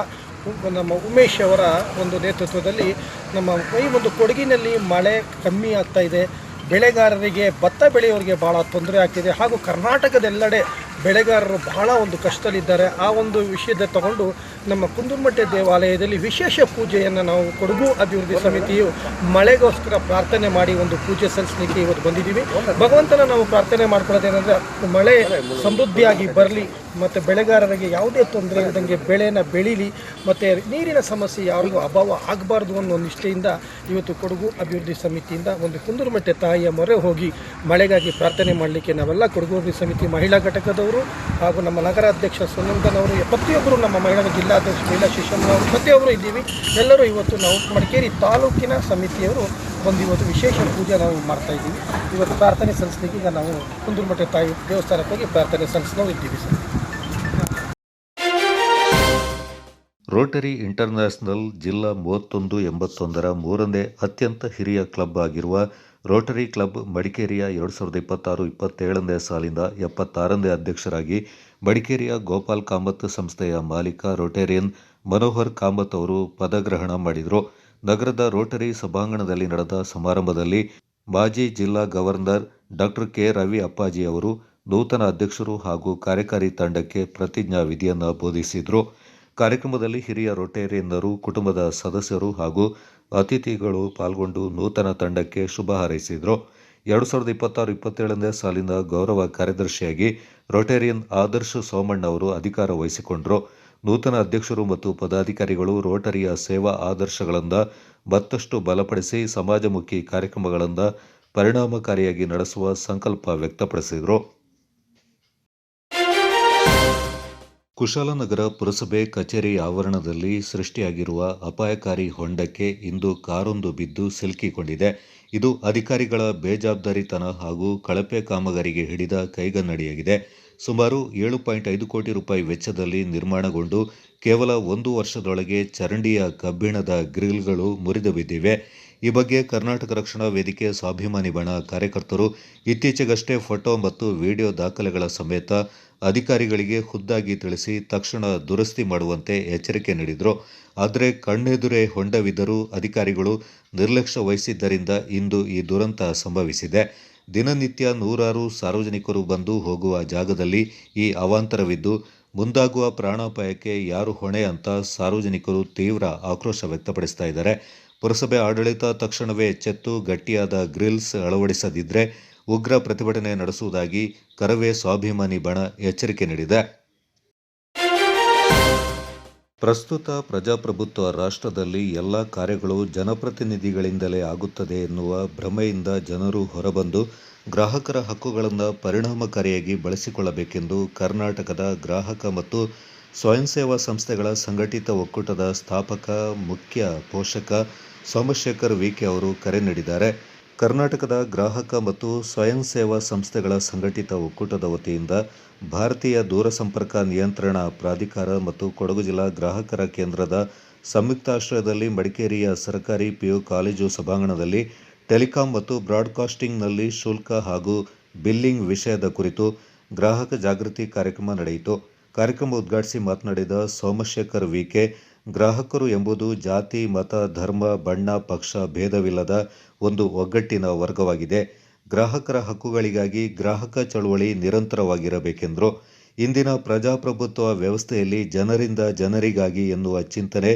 ನಮ್ಮ ಉಮೇಶ್ ಅವರ ಒಂದು ನೇತೃತ್ವದಲ್ಲಿ ನಮ್ಮ ಈ ಒಂದು ಕೊಡಗಿನಲ್ಲಿ ಮಳೆ ಕಮ್ಮಿ ಆಗ್ತಾ ಇದೆ. ಬೆಳೆಗಾರರಿಗೆ ಭತ್ತ ಬೆಳೆಯೋರಿಗೆ ಭಾಳ ತೊಂದರೆ ಆಗ್ತಿದೆ ಹಾಗೂ ಕರ್ನಾಟಕದೆಲ್ಲೆಡೆ ಬೆಳೆಗಾರರು ಬಹಳ ಒಂದು ಕಷ್ಟದಲ್ಲಿದ್ದಾರೆ. ಆ ಒಂದು ವಿಷಯದ ತಗೊಂಡು ನಮ್ಮ ಕುಂದುರುಮಟ್ಟೆ ದೇವಾಲಯದಲ್ಲಿ ವಿಶೇಷ ಪೂಜೆಯನ್ನು ನಾವು ಕೊಡಗು ಅಭಿವೃದ್ಧಿ ಸಮಿತಿಯು ಮಳೆಗೋಸ್ಕರ ಪ್ರಾರ್ಥನೆ ಮಾಡಿ ಒಂದು ಪೂಜೆ ಸಲ್ಲಿಸಲಿಕ್ಕೆ ಇವತ್ತು ಬಂದಿದ್ದೀವಿ. ಭಗವಂತನ ನಾವು ಪ್ರಾರ್ಥನೆ ಮಾಡ್ಕೊಳ್ಳೋದೇನೆಂದರೆ ಮಳೆ ಸಮೃದ್ಧಿಯಾಗಿ ಬರಲಿ ಮತ್ತು ಬೆಳೆಗಾರರಿಗೆ ಯಾವುದೇ ತೊಂದರೆ ಇಲ್ಲದಂಗೆ ಬೆಳೆನ ಬೆಳೀಲಿ ಮತ್ತು ನೀರಿನ ಸಮಸ್ಯೆ ಯಾರಿಗೂ ಅಭಾವ ಆಗಬಾರ್ದು ಅನ್ನೋ ನಿಷ್ಠೆಯಿಂದ ಇವತ್ತು ಕೊಡಗು ಅಭಿವೃದ್ಧಿ ಸಮಿತಿಯಿಂದ ಒಂದು ಕುಂದುರುಮಟ್ಟೆ ತಾಯಿಯ ಮೊರೆ ಹೋಗಿ ಮಳೆಗಾಗಿ ಪ್ರಾರ್ಥನೆ ಮಾಡಲಿಕ್ಕೆ ನಾವೆಲ್ಲ ಕೊಡಗು ಅಭಿವೃದ್ಧಿ ಸಮಿತಿ ಮಹಿಳಾ ಘಟಕದವರು ಹಾಗೂ ನಮ್ಮ ನಗರಾಧ್ಯಕ್ಷ ಸುನಂದನವರು, ಪ್ರತಿಯೊಬ್ಬರು ನಮ್ಮ ಮಹಿಳಾ ಜಿಲ್ಲಾಧ್ಯಕ್ಷ ಮಹಿಳಾ ಶಿಶಮ್ಮನವರು ಪ್ರತಿಯೊಬ್ಬರು ಇದ್ದೀವಿ. ಎಲ್ಲರೂ ಇವತ್ತು ನಾವು ಮಡಿಕೇರಿ ತಾಲೂಕಿನ ಸಮಿತಿಯವರು ಒಂದು ಇವತ್ತು ವಿಶೇಷ ಪೂಜೆ ನಾವು ಮಾಡ್ತಾಯಿದ್ದೀವಿ. ಇವತ್ತು ಪ್ರಾರ್ಥನೆ ಸಲ್ಲಿಸಲಿಕ್ಕೆ ಈಗ ನಾವು ಕುಂದುರುಮಟ್ಟೆ ತಾಯಿ ದೇವಸ್ಥಾನಕ್ಕೆ ಹೋಗಿ ಪ್ರಾರ್ಥನೆ ಸಲ್ಲಿಸಲು ಇದ್ದೀವಿ ಸರ್. ರೋಟರಿ ಇಂಟರ್ನ್ಯಾಷನಲ್ ಜಿಲ್ಲಾ 3181ರ ಮೂರನೇ ಅತ್ಯಂತ ಹಿರಿಯ ಕ್ಲಬ್ ಆಗಿರುವ ರೋಟರಿ ಕ್ಲಬ್ ಮಡಿಕೇರಿಯ 2026-27ನೇ ಸಾಲಿನ 76ನೇ ಅಧ್ಯಕ್ಷರಾಗಿ ಮಡಿಕೇರಿಯ ಗೋಪಾಲ್ ಕಾಮತ್ ಸಂಸ್ಥೆಯ ಮಾಲೀಕ ರೋಟೇರಿಯನ್ ಮನೋಹರ್ ಕಾಮತ್ ಅವರು ಪದಗ್ರಹಣ ಮಾಡಿದರು. ನಗರದ ರೋಟರಿ ಸಭಾಂಗಣದಲ್ಲಿ ನಡೆದ ಸಮಾರಂಭದಲ್ಲಿ ಮಾಜಿ ಜಿಲ್ಲಾ ಗವರ್ನರ್ ಡಾಕ್ಟರ್ ಕೆ ರವಿ ಅಪ್ಪಾಜಿ ಅವರು ನೂತನ ಅಧ್ಯಕ್ಷರು ಹಾಗೂ ಕಾರ್ಯಕಾರಿ ತಂಡಕ್ಕೆ ಪ್ರತಿಜ್ಞಾ ವಿಧಿಯನ್ನು ಬೋಧಿಸಿದರು. ಕಾರ್ಯಕ್ರಮದಲ್ಲಿ ಹಿರಿಯ ರೋಟೇರಿಯನ್ನರು, ಕುಟುಂಬದ ಸದಸ್ಯರು ಹಾಗೂ ಅತಿಥಿಗಳು ಪಾಲ್ಗೊಂಡು ನೂತನ ತಂಡಕ್ಕೆ ಶುಭ ಹಾರೈಸಿದರು. 2026-27ನೇ ಸಾಲಿನ ಗೌರವ ಕಾರ್ಯದರ್ಶಿಯಾಗಿ ರೋಟೇರಿಯನ್ ಆದರ್ಶ್ ಸೋಮಣ್ಣ ಅವರು ಅಧಿಕಾರ ವಹಿಸಿಕೊಂಡರು. ನೂತನ ಅಧ್ಯಕ್ಷರು ಮತ್ತು ಪದಾಧಿಕಾರಿಗಳು ರೋಟರಿಯ ಸೇವಾ ಆದರ್ಶಗಳನ್ನು ಮತ್ತಷ್ಟು ಬಲಪಡಿಸಿ ಸಮಾಜಮುಖಿ ಕಾರ್ಯಕ್ರಮಗಳನ್ನು ಪರಿಣಾಮಕಾರಿಯಾಗಿ ನಡೆಸುವ ಸಂಕಲ್ಪ ವ್ಯಕ್ತಪಡಿಸಿದರು. ಕುಶಾಲನಗರ ಪುರಸಭೆ ಕಚೇರಿ ಆವರಣದಲ್ಲಿ ಸೃಷ್ಟಿಯಾಗಿರುವ ಅಪಾಯಕಾರಿ ಹೊಂಡಕ್ಕೆ ಇಂದು ಕಾರೊಂದು ಬಿದ್ದು ಸಿಲುಕಿಕೊಂಡಿದೆ. ಇದು ಅಧಿಕಾರಿಗಳ ಬೇಜವಾಬ್ದಾರಿತನ ಹಾಗೂ ಕಳಪೆ ಕಾಮಗಾರಿಗೆ ಹಿಡಿದ ಕೈಗನ್ನಡಿಯಾಗಿದೆ. ಸುಮಾರು 7.5 ಕೋಟಿ ರೂಪಾಯಿ ವೆಚ್ಚದಲ್ಲಿ ನಿರ್ಮಾಣಗೊಂಡು ಕೇವಲ 1 ವರ್ಷದೊಳಗೆ ಚರಂಡಿಯ ಕಬ್ಬಿಣದ ಗ್ರಿಲ್ಗಳು ಮುರಿದು ಬಿದ್ದಿವೆ. ಈ ಬಗ್ಗೆ ಕರ್ನಾಟಕ ರಕ್ಷಣಾ ವೇದಿಕೆ ಸ್ವಾಭಿಮಾನಿ ಬಣ ಕಾರ್ಯಕರ್ತರು ಇತ್ತೀಚೆಗಷ್ಟೇ ಫೋಟೋ ಮತ್ತು ವಿಡಿಯೋ ದಾಖಲೆಗಳ ಸಮೇತ ಅಧಿಕಾರಿಗಳಿಗೆ ಖುದ್ದಾಗಿ ತಿಳಿಸಿ ತಕ್ಷಣ ದುರಸ್ತಿ ಮಾಡುವಂತೆ ಎಚ್ಚರಿಕೆ ನೀಡಿದರು. ಆದರೆ ಕಣ್ಣೆದುರೇ ಹೊಂಡವಿದ್ದರೂ ಅಧಿಕಾರಿಗಳು ನಿರ್ಲಕ್ಷ್ಯ ವಹಿಸಿದ್ದರಿಂದ ಇಂದು ಈ ದುರಂತ ಸಂಭವಿಸಿದೆ. ದಿನನಿತ್ಯ ನೂರಾರು ಸಾರ್ವಜನಿಕರು ಬಂದು ಹೋಗುವ ಜಾಗದಲ್ಲಿ ಈ ಅವಾಂತರವಿದ್ದು ಮುಂದಾಗುವ ಪ್ರಾಣಾಪಾಯಕ್ಕೆ ಯಾರು ಹೊಣೆ ಅಂತ ಸಾರ್ವಜನಿಕರು ತೀವ್ರ ಆಕ್ರೋಶ ವ್ಯಕ್ತಪಡಿಸ್ತಾ ಇದ್ದಾರೆ. ಪುರಸಭೆ ಆಡಳಿತ ತಕ್ಷಣವೇ ಎಚ್ಚೆತ್ತು ಗಟ್ಟಿಯಾದ ಗ್ರಿಲ್ಸ್ ಅಳವಡಿಸದಿದ್ದರೆ ಉಗ್ರ ಪ್ರತಿಭಟನೆ ನಡೆಸುವುದಾಗಿ ಕರವೇ ಸ್ವಾಭಿಮಾನಿ ಬಣ ಎಚ್ಚರಿಕೆ ನೀಡಿದೆ. ಪ್ರಸ್ತುತ ಪ್ರಜಾಪ್ರಭುತ್ವ ರಾಷ್ಟ್ರದಲ್ಲಿ ಎಲ್ಲ ಕಾರ್ಯಗಳು ಜನಪ್ರತಿನಿಧಿಗಳಿಂದಲೇ ಆಗುತ್ತದೆ ಎನ್ನುವ ಭ್ರಮೆಯಿಂದ ಜನರು ಹೊರಬಂದು ಗ್ರಾಹಕರ ಹಕ್ಕುಗಳನ್ನು ಪರಿಣಾಮಕಾರಿಯಾಗಿ ಬಳಸಿಕೊಳ್ಳಬೇಕೆಂದು ಕರ್ನಾಟಕದ ಗ್ರಾಹಕ ಮತ್ತು ಸ್ವಯಂ ಸೇವಾ ಸಂಸ್ಥೆಗಳ ಸಂಘಟಿತ ಒಕ್ಕೂಟದ ಸ್ಥಾಪಕ ಮುಖ್ಯ ಪೋಷಕ ಸೋಮಶೇಖರ್ ವಿಕೆ ಅವರು ಕರೆ ನೀಡಿದ್ದಾರೆ. ಕರ್ನಾಟಕದ ಗ್ರಾಹಕ ಮತ್ತು ಸ್ವಯಂ ಸೇವಾ ಸಂಸ್ಥೆಗಳ ಸಂಘಟಿತ ಒಕ್ಕೂಟದ ವತಿಯಿಂದ ಭಾರತೀಯ ದೂರಸಂಪರ್ಕ ನಿಯಂತ್ರಣ ಪ್ರಾಧಿಕಾರ ಮತ್ತು ಕೊಡಗು ಜಿಲ್ಲಾ ಗ್ರಾಹಕರ ಕೇಂದ್ರದ ಸಂಯುಕ್ತಾಶ್ರಯದಲ್ಲಿ ಮಡಿಕೇರಿಯ ಸರ್ಕಾರಿ PU ಕಾಲೇಜು ಸಭಾಂಗಣದಲ್ಲಿ ಟೆಲಿಕಾಂ ಮತ್ತು ಬ್ರಾಡ್ಕಾಸ್ಟಿಂಗ್ನಲ್ಲಿ ಶುಲ್ಕ ಹಾಗೂ ಬಿಲ್ಲಿಂಗ್ ವಿಷಯದ ಕುರಿತು ಗ್ರಾಹಕ ಜಾಗೃತಿ ಕಾರ್ಯಕ್ರಮ ನಡೆಯಿತು. ಕಾರ್ಯಕ್ರಮ ಉದ್ಘಾಟಿಸಿ ಮಾತನಾಡಿದ ಸೋಮಶೇಖರ್ ವಿಕೆ, ಗ್ರಾಹಕರು ಎಂಬುದು ಜಾತಿ, ಮತ, ಧರ್ಮ, ಬಣ್ಣ, ಪಕ್ಷ ಭೇದವಿಲ್ಲದ ಒಂದು ಒಗ್ಗಟ್ಟಿನ ವರ್ಗವಾಗಿದೆ. ಗ್ರಾಹಕರ ಹಕ್ಕುಗಳಿಗಾಗಿ ಗ್ರಾಹಕ ಚಳವಳಿ ನಿರಂತರವಾಗಿರಬೇಕೆಂದರು. ಇಂದಿನ ಪ್ರಜಾಪ್ರಭುತ್ವ ವ್ಯವಸ್ಥೆಯಲ್ಲಿ ಜನರಿಂದ ಜನರಿಗಾಗಿ ಎನ್ನುವ ಚಿಂತನೆ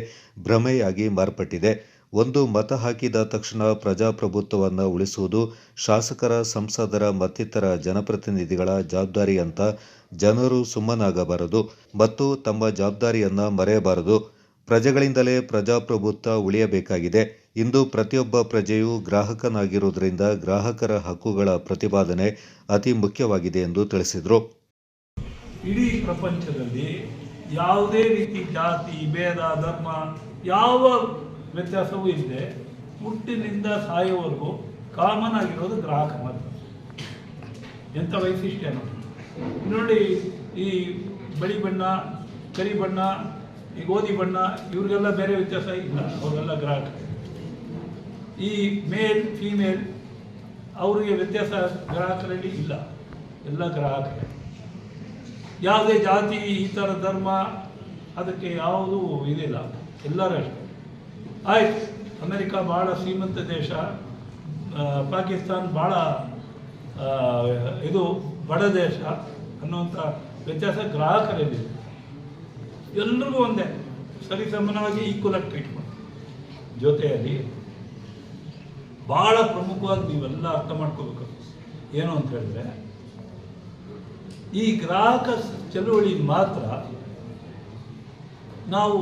ಭ್ರಮೆಯಾಗಿ ಮಾರ್ಪಟ್ಟಿದೆ. ಒಂದು ಮತ ಹಾಕಿದ ತಕ್ಷಣ ಪ್ರಜಾಪ್ರಭುತ್ವವನ್ನು ಉಳಿಸುವುದು ಶಾಸಕರ, ಸಂಸದರ ಮತ್ತಿತರ ಜನಪ್ರತಿನಿಧಿಗಳ ಜವಾಬ್ದಾರಿ ಅಂತ ಜನರು ಸುಮ್ಮನಾಗಬಾರದು ಮತ್ತು ತಮ್ಮ ಜವಾಬ್ದಾರಿಯನ್ನು ಮರೆಯಬಾರದು. ಪ್ರಜೆಗಳಿಂದಲೇ ಪ್ರಜಾಪ್ರಭುತ್ವ ಉಳಿಯಬೇಕಾಗಿದೆ. ಇಂದು ಪ್ರತಿಯೊಬ್ಬ ಪ್ರಜೆಯೂ ಗ್ರಾಹಕನಾಗಿರುವುದರಿಂದ ಗ್ರಾಹಕರ ಹಕ್ಕುಗಳ ಪ್ರತಿಪಾದನೆ ಅತಿ ಮುಖ್ಯವಾಗಿದೆ ಎಂದು ತಿಳಿಸಿದರು. ಇಡೀ ಪ್ರಪಂಚದಲ್ಲಿ ಯಾವುದೇ ರೀತಿ ಜಾತಿ, ಭೇದ, ಧರ್ಮ ಯಾವ ವ್ಯತ್ಯಾಸವೂ ಇಲ್ಲದೆ ಹುಟ್ಟಿನಿಂದ ಸಾಯೋವರೆಗೂ ಕಾಮನ್ ಆಗಿರೋದು ಗ್ರಾಹಕ ಮಾತ್ರ. ಎಂಥ ವೈಶಿಷ್ಟ್ಯ ನೋಡಿ. ಈ ಬಿಳಿ ಬಣ್ಣ, ಕರಿ ಬಣ್ಣ, ಈ ಗೋಧಿ ಬಣ್ಣ ಇವ್ರಿಗೆಲ್ಲ ಬೇರೆ ವ್ಯತ್ಯಾಸ ಇಲ್ಲ, ಅವರೆಲ್ಲ ಗ್ರಾಹಕ. ಈ ಮೇಲ್ ಫೀಮೇಲ್ ಅವರಿಗೆ ವ್ಯತ್ಯಾಸ ಗ್ರಾಹಕರಲ್ಲಿ ಇಲ್ಲ, ಎಲ್ಲ ಗ್ರಾಹಕರೇ. ಯಾವುದೇ ಜಾತಿ, ಈ ಥರ ಧರ್ಮ ಅದಕ್ಕೆ ಯಾವುದೂ ಇದಿಲ್ಲ, ಎಲ್ಲರೂ ಅಷ್ಟೇ. ಆಯ್ತು, ಅಮೆರಿಕ ಭಾಳ ಶ್ರೀಮಂತ ದೇಶ, ಪಾಕಿಸ್ತಾನ ಭಾಳ ಇದು ಬಡ ದೇಶ ಅನ್ನುವಂಥ ವ್ಯತ್ಯಾಸ ಗ್ರಾಹಕರಲ್ಲಿ. ಎಲ್ರಿಗೂ ಒಂದೇ ಸರಿಸಮಾನವಾಗಿ ಈಕ್ವಲಾಗಿ ಟ್ರೀಟ್ ಮಾಡಿ. ಜೊತೆಯಲ್ಲಿ ಭಾಳ ಪ್ರಮುಖವಾಗಿ ನೀವೆಲ್ಲ ಅರ್ಥ ಮಾಡ್ಕೋಬೇಕು ಏನು ಅಂತ ಹೇಳಿದ್ರೆ, ಈ ಗ್ರಾಹಕ ಚಳುವಳಿ ಮಾತ್ರ ನಾವು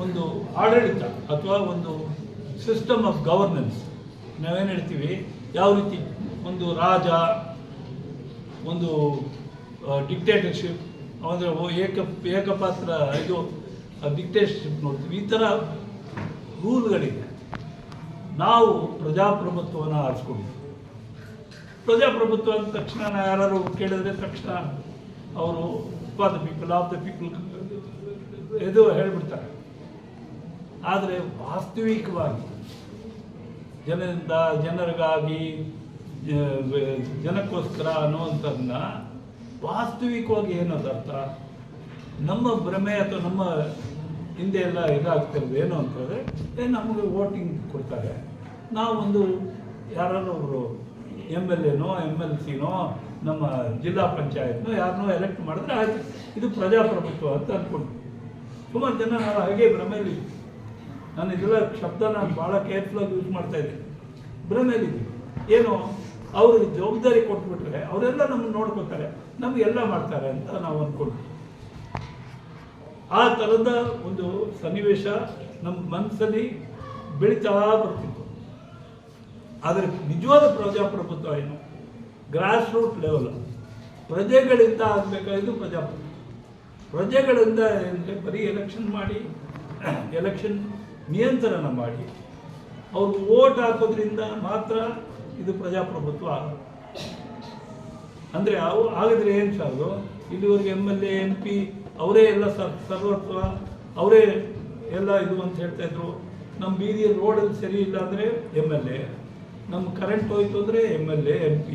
ಒಂದು ಆಡಳಿತ ಅಥವಾ ಒಂದು ಸಿಸ್ಟಮ್ ಆಫ್ ಗವರ್ನೆನ್ಸ್ ನಾವೇನು ಹೇಳ್ತೀವಿ, ಯಾವ ರೀತಿ ಒಂದು ರಾಜ, ಒಂದು ಡಿಕ್ಟೇಟರ್ಶಿಪ್ ಅಂದರೆ ಏಕಪಾತ್ರ ಇದು ಡಿಕ್ಟೇಟರ್ಶಿಪ್ ನೋಡ್ತೀವಿ, ಈ ಥರ ರೂಲ್ಗಳಿದೆ. ನಾವು ಪ್ರಜಾಪ್ರಭುತ್ವವನ್ನು ಆರಿಸ್ಕೊಂಡಿದ್ದೀವಿ. ಪ್ರಜಾಪ್ರಭುತ್ವ ಅಂದ ತಕ್ಷಣ ಯಾರು ಕೇಳಿದ್ರೆ ತಕ್ಷಣ ಅವರು for the people, of the people ಇದು ಹೇಳಿಬಿಡ್ತಾರೆ. ಆದರೆ ವಾಸ್ತವಿಕವಾಗಿ ಜನರಿಂದ, ಜನರಿಗಾಗಿ, ಜನಕ್ಕೋಸ್ಕರ ಅನ್ನುವಂಥದ್ದನ್ನ ವಾಸ್ತವಿಕವಾಗಿ ಏನದು ಅರ್ಥ? ನಮ್ಮ ಭ್ರಮೆ ಅಥವಾ ನಮ್ಮ ಹಿಂದೆ ಎಲ್ಲ ಇದಾಗ್ತಿರೋದು ಏನು ಅಂತಂದರೆ, ನಮಗೆ ವೋಟಿಂಗ್ ಕೊಡ್ತಾರೆ, ನಾವೊಂದು ಯಾರು ಒಬ್ಬರು MLA-ನೋ MLC-ನೋ ನಮ್ಮ ಜಿಲ್ಲಾ ಪಂಚಾಯತ್ನೋ ಯಾರನ್ನೋ ಎಲೆಕ್ಟ್ ಮಾಡಿದ್ರೆ ಆಯ್ತು, ಇದು ಪ್ರಜಾಪ್ರಭುತ್ವ ಅಂತ ಅಂದ್ಕೊಂಡು ಸುಮಾರು ಜನ ನಾವು ಹಾಗೆ ಭ್ರಮೆಯಲ್ಲಿ. ನಾನು ಇದೆಲ್ಲ ಶಬ್ದನ ಭಾಳ ಕೇರ್ಫುಲ್ಲಾಗಿ ಯೂಸ್ ಮಾಡ್ತಾ ಇದ್ದೀನಿ. ಭ್ರಮೆಯಲ್ಲಿದ್ದೀವಿ ಏನೋ, ಅವ್ರಿಗೆ ಜವಾಬ್ದಾರಿ ಕೊಟ್ಬಿಟ್ರೆ ಅವರೆಲ್ಲ ನಮ್ಮನ್ನು ನೋಡ್ಕೋತಾರೆ, ನಮಗೆಲ್ಲ ಮಾಡ್ತಾರೆ ಅಂತ ನಾವು ಅಂದ್ಕೊಂಡು ಆ ಥರದ ಒಂದು ಸನ್ನಿವೇಶ ನಮ್ಮ ಮನಸ್ಸಲ್ಲಿ ಬೆಳೀತಾ ಬರ್ತಿತ್ತು. ಆದರೆ ನಿಜವಾದ ಪ್ರಜಾಪ್ರಭುತ್ವ ಏನು? ಗ್ರಾಸ್ ರೂಟ್ ಲೆವೆಲ್ ಪ್ರಜೆಗಳಿಂದ ಆಗಬೇಕಾಗಿದ್ದು ಪ್ರಜಾಪ್ರಭುತ್ವ. ಪ್ರಜೆಗಳಿಂದ ಅಂದರೆ ಬರೀ ಎಲೆಕ್ಷನ್ ಮಾಡಿ, ಎಲೆಕ್ಷನ್ ನಿಯಂತ್ರಣ ಮಾಡಿ ಅವರು ವೋಟ್ ಹಾಕೋದ್ರಿಂದ ಮಾತ್ರ ಇದು ಪ್ರಜಾಪ್ರಭುತ್ವ. ಅಂದರೆ ಆಗಿದ್ರೆ ಏನು ಸಾಲದು? ಇಲ್ಲಿವರೆಗೆ MLA MP ಅವರೇ ಎಲ್ಲ ಸರ್ವತ್ವ, ಅವರೇ ಎಲ್ಲ ಇದು ಅಂತ ಹೇಳ್ತಾಯಿದ್ರು. ನಮ್ಮ ಬೀದಿಯಲ್ಲಿ ರೋಡಲ್ಲಿ ಸರಿ ಇಲ್ಲ ಅಂದರೆ MLA, ನಮ್ಮ ಕರೆಂಟ್ ಹೋಯ್ತು ಅಂದರೆ MLA MP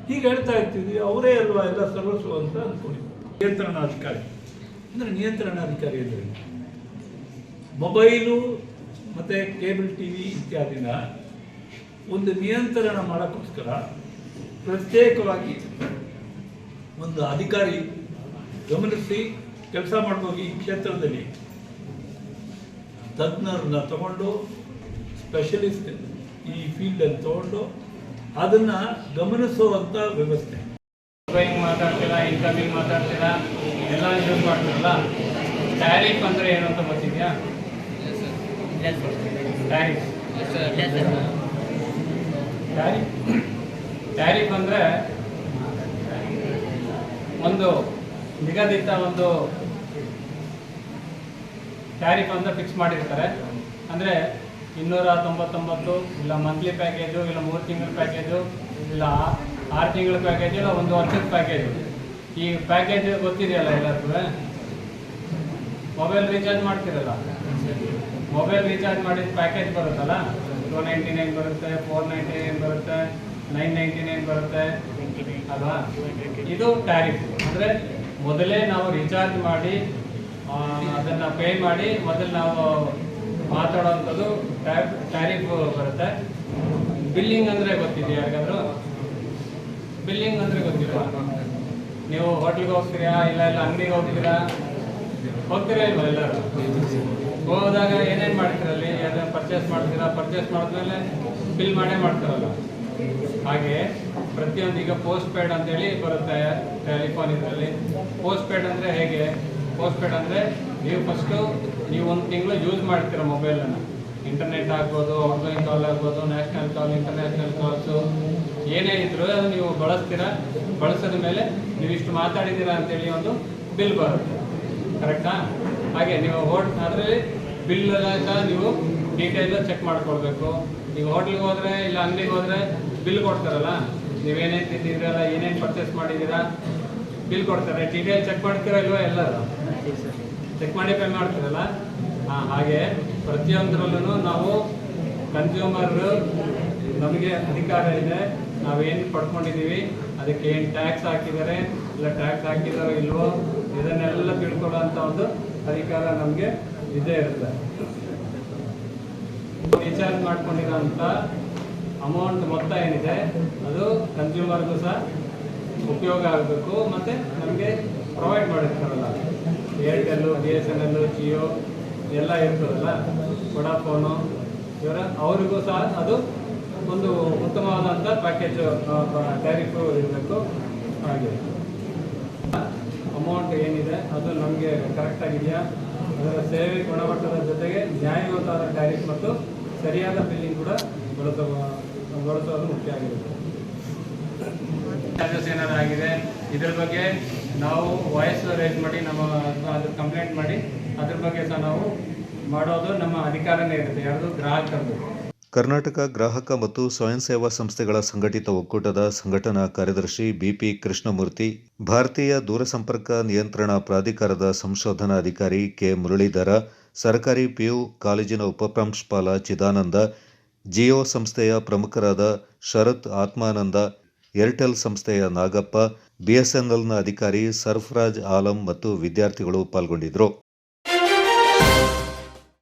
ಹೀಗೆ ಹೇಳ್ತಾ ಇರ್ತಿದ್ವಿ. ಅವರೇ ಅಲ್ವಾ ಎಲ್ಲ ಸರ್ವಸ್ವ ಅಂತ ಅಂದ್ಕೊಂಡಿದ್ವಿ. ನಿಯಂತ್ರಣಾಧಿಕಾರಿ ಅಂದರೆ ನಿಯಂತ್ರಣಾಧಿಕಾರಿ ಅಂದರೆ ಮೊಬೈಲು ಮತ್ತು ಕೇಬಲ್ TV ಇತ್ಯಾದಿನ ಒಂದು ನಿಯಂತ್ರಣ ಮಾಡೋಕ್ಕೋಸ್ಕರ ಪ್ರತ್ಯೇಕವಾಗಿ ಒಂದು ಅಧಿಕಾರಿ ಗಮನಿಸಿ ಕೆಲಸ ಮಾಡ್ಬೋದು. ಈ ಕ್ಷೇತ್ರದಲ್ಲಿ ತಜ್ಞರನ್ನ ತಗೊಂಡು, ಸ್ಪೆಷಲಿಸ್ಟ್ ಈ ಫೀಲ್ಡಲ್ಲಿ ತಗೊಂಡು ಅದನ್ನು ಗಮನಿಸುವಂಥ ವ್ಯವಸ್ಥೆ. ಔಟ್ಗೋಯಿಂಗ್ ಮಾತಾಡ್ತೀರಾ, ಇನ್ಕಮಿಂಗ್ ಮಾತಾಡ್ತೀರಾ, ಎಲ್ಲ ಯೂಸ್ ಮಾಡ್ತೀರಲ್ಲ. ಟ್ಯಾರಿಫ್ ಅಂದರೆ ಏನು ಅಂತ ಗೊತ್ತಿದೆಯಾ? ಟ್ಯಾರಿಫ್ ಅಂದರೆ ಒಂದು ನಿಗದಿತ ಒಂದು ಟ್ಯಾರಿಫ್ ಅಂತ ಫಿಕ್ಸ್ ಮಾಡಿರ್ತಾರೆ. ಅಂದರೆ 299 ಇಲ್ಲ ಮಂತ್ಲಿ ಪ್ಯಾಕೇಜು, ಇಲ್ಲ 3 ತಿಂಗಳ ಪ್ಯಾಕೇಜು, ಇಲ್ಲ 6 ತಿಂಗಳ ಪ್ಯಾಕೇಜು, ಇಲ್ಲ 1 ವರ್ಷದ ಪ್ಯಾಕೇಜು. ಈ ಪ್ಯಾಕೇಜ್ ಗೊತ್ತಿದೆಯಲ್ಲ ಎಲ್ಲರಿಗೂ? ಮೊಬೈಲ್ ರೀಚಾರ್ಜ್ ಮಾಡ್ತಿರಲ್ಲ, ಮೊಬೈಲ್ ರೀಚಾರ್ಜ್ ಮಾಡಿದ ಪ್ಯಾಕೇಜ್ ಬರುತ್ತಲ್ಲ, 299 ಬರುತ್ತೆ, 499 ಬರುತ್ತೆ, 999 ಬರುತ್ತೆ ಅಲ್ವಾ? ಇದು ಟ್ಯಾರಿಫ್. ಅಂದರೆ ಮೊದಲೇ ನಾವು ರೀಚಾರ್ಜ್ ಮಾಡಿ ಅದನ್ನು ಪೇ ಮಾಡಿ ಮೊದಲು ನಾವು ಮಾತಾಡೋವಂಥದ್ದು ಟ್ಯಾರಿಫ್ ಬರುತ್ತೆ. ಬಿಲ್ಲಿಂಗ್ ಅಂದರೆ ಗೊತ್ತಿದೆಯಾ ಯಾರಿಗಾದ್ರು? ಬಿಲ್ಲಿಂಗ್ ಅಂದರೆ ಗೊತ್ತಿಲ್ವಾ? ನೀವು ಹೋಟ್ಲಿಗೆ ಹೋಗ್ತೀರಾ, ಇಲ್ಲ ಅಂಗಡಿಗೆ ಹೋಗ್ತೀರಾ, ಹೋಗ್ತೀರಾ ಇಲ್ವಾ? ಎಲ್ಲರೂ ಹೋದಾಗ ಏನೇನು ಮಾಡ್ತೀರಲ್ಲಿ? ಅದನ್ನು ಪರ್ಚೇಸ್ ಮಾಡ್ತೀರಾ, ಪರ್ಚೇಸ್ ಮಾಡಿದ್ಮೇಲೆ ಬಿಲ್ ಮಾಡೇ ಮಾಡ್ತಾರಲ್ಲ. ಹಾಗೆ ಪ್ರತಿಯೊಂದು ಈಗ ಪೋಸ್ಟ್ ಪೇಡ್ ಅಂತೇಳಿ ಬರುತ್ತೆ ಟೆಲಿಫೋನ್ ಇದರಲ್ಲಿ. ಪೋಸ್ಟ್ ಪೇಡ್ ಅಂದರೆ ಹೇಗೆ? ಪೋಸ್ಟ್ ಪೇಡ್ ಅಂದರೆ ನೀವು ಫಸ್ಟು ನೀವು 1 ತಿಂಗಳು ಯೂಸ್ ಮಾಡ್ತೀರ ಮೊಬೈಲನ್ನು. ಇಂಟರ್ನೆಟ್ ಆಗ್ಬೋದು, ಔಟ್ಗೋಯಿಂಗ್ ಕಾಲ್ ಆಗ್ಬೋದು, ನ್ಯಾಷನಲ್ ಕಾಲ್, ಇಂಟರ್ನ್ಯಾಷನಲ್ ಕಾಲ್ಸು ಏನೇ ಇದ್ದರೂ ಅದು ನೀವು ಬಳಸ್ತೀರಾ. ಬಳಸಿದ ಮೇಲೆ ನೀವು ಇಷ್ಟು ಮಾತಾಡಿದ್ದೀರಾ ಅಂತೇಳಿ ಒಂದು ಬಿಲ್ ಬರುತ್ತೆ, ಕರೆಕ್ಟಾ? ಹಾಗೆ ನೀವು ಅದರಲ್ಲಿ ಬಿಲ್ಲೆಲ್ಲ ನೀವು ಡೀಟೇಲು ಚೆಕ್ ಮಾಡ್ಕೊಳ್ಬೇಕು. ನೀವು ಹೋಟ್ಲಿಗೆ ಹೋದರೆ ಇಲ್ಲ ಅಂಗಡಿಗೆ ಹೋದರೆ ಬಿಲ್ ಕೊಡ್ತಾರಲ್ಲ, ನೀವೇನೇನು ತಿಂದಿದ್ದೀರಲ್ಲ, ಏನೇನು ಪರ್ಚೇಸ್ ಮಾಡಿದ್ದೀರಾ, ಬಿಲ್ ಕೊಡ್ತಾರೆ. ಡೀಟೇಲ್ ಚೆಕ್ ಮಾಡ್ತೀರಾ ಇಲ್ವಾ? ಎಲ್ಲರೂ ಚೆಕ್ ಮಾಡಿ ಪೇ ಮಾಡ್ತೀರಲ್ಲ. ಹಾಗೆ ಪ್ರತಿಯೊಂದರಲ್ಲೂ ನಾವು ಕನ್ಸ್ಯೂಮರ್ ನಮಗೆ ಅಧಿಕಾರ ಇದೆ. ನಾವೇನು ಪಡ್ಕೊಂಡಿದ್ದೀವಿ, ಅದಕ್ಕೆ ಏನು ಟ್ಯಾಕ್ಸ್ ಹಾಕಿದ್ದಾರೆ, ಇಲ್ಲ ಟ್ಯಾಕ್ಸ್ ಹಾಕಿದಾರೋ ಇಲ್ವೋ, ಇದನ್ನೆಲ್ಲ ತಿಳ್ಕೊಳ್ಳೋಂಥ ಒಂದು ಅಧಿಕಾರ ನಮಗೆ ಇದ್ದೇ ಇರುತ್ತೆ. ರೀಚಾರ್ಜ್ ಮಾಡ್ಕೊಂಡಿರೋಂಥ ಅಮೌಂಟ್ ಮೊತ್ತ ಏನಿದೆ ಅದು ಕನ್ಸ್ಯೂಮರ್ಗೂ ಸಹ ಉಪಯೋಗ ಆಗಬೇಕು. ಮತ್ತು ನಮಗೆ ಪ್ರೊವೈಡ್ ಮಾಡಿರ್ತಾರಲ್ಲ, ಏರ್ಟೆಲ್ಲು, BSNL, ಜಿಯೋ ಎಲ್ಲ ಇರ್ತದಲ್ಲ, ವೊಡಾಫೋನು, ಅವರಿಗೂ ಸಹ ಅದು ಒಂದು ಉತ್ತಮವಾದಂಥ ಪ್ಯಾಕೇಜು ಟ್ಯಾರಿಫು ಇರಬೇಕು. ಹಾಗೆ ಅಮೌಂಟ್ ಏನಿದೆ ಅದು ನಮಗೆ ಕರೆಕ್ಟಾಗಿದೆಯಾ, ಅದರ ಸೇವೆ ಗುಣಮಟ್ಟದ ಜೊತೆಗೆ ನ್ಯಾಯಯುತವಾದ ಟ್ಯಾರಿಫ್ ಮತ್ತು ಸರಿಯಾದ ಬಿಲ್ಲಿಂಗ್ ಕೂಡ ಬಳಸೋದು ಮುಖ್ಯ ಆಗಿರುತ್ತೆ. ಚಾರ್ಜಸ್ ಏನಾದ್ರು ಆಗಿದೆ ಇದ್ರ ಬಗ್ಗೆ ನಾವು ವಾಯ್ಸ್ ರೈಸ್ ಮಾಡಿ ಅದ್ರ ಕಂಪ್ಲೇಂಟ್ ಮಾಡಿ ಅದ್ರ ಬಗ್ಗೆ ಸಹ ನಾವು ಮಾಡೋದು ನಮ್ಮ ಅಧಿಕಾರನೇ ಇರುತ್ತೆ. ಯಾವುದು ಗ್ರಾಹಕರದು. ಕರ್ನಾಟಕ ಗ್ರಾಹಕ ಮತ್ತು ಸ್ವಯಂ ಸೇವಾ ಸಂಸ್ಥೆಗಳ ಸಂಘಟಿತ ಒಕ್ಕೂಟದ ಸಂಘಟನಾ ಕಾರ್ಯದರ್ಶಿ BP ಕೃಷ್ಣಮೂರ್ತಿ, ಭಾರತೀಯ ದೂರಸಂಪರ್ಕ ನಿಯಂತ್ರಣ ಪ್ರಾಧಿಕಾರದ ಸಂಶೋಧನಾ ಅಧಿಕಾರಿ K ಮುರಳೀಧರ, ಸರ್ಕಾರಿ PU ಕಾಲೇಜಿನ ಉಪಪ್ರಾಂಶುಪಾಲ ಚಿದಾನಂದ, ಜಿಯೋ ಸಂಸ್ಥೆಯ ಪ್ರಮುಖರಾದ ಶರತ್ ಆತ್ಮಾನಂದ, ಏರ್ಟೆಲ್ ಸಂಸ್ಥೆಯ ನಾಗಪ್ಪ, BSNLನ ಅಧಿಕಾರಿ ಸರ್ಫರಾಜ್ ಆಲಂ ಮತ್ತು ವಿದ್ಯಾರ್ಥಿಗಳು ಪಾಲ್ಗೊಂಡಿದ್ದರು.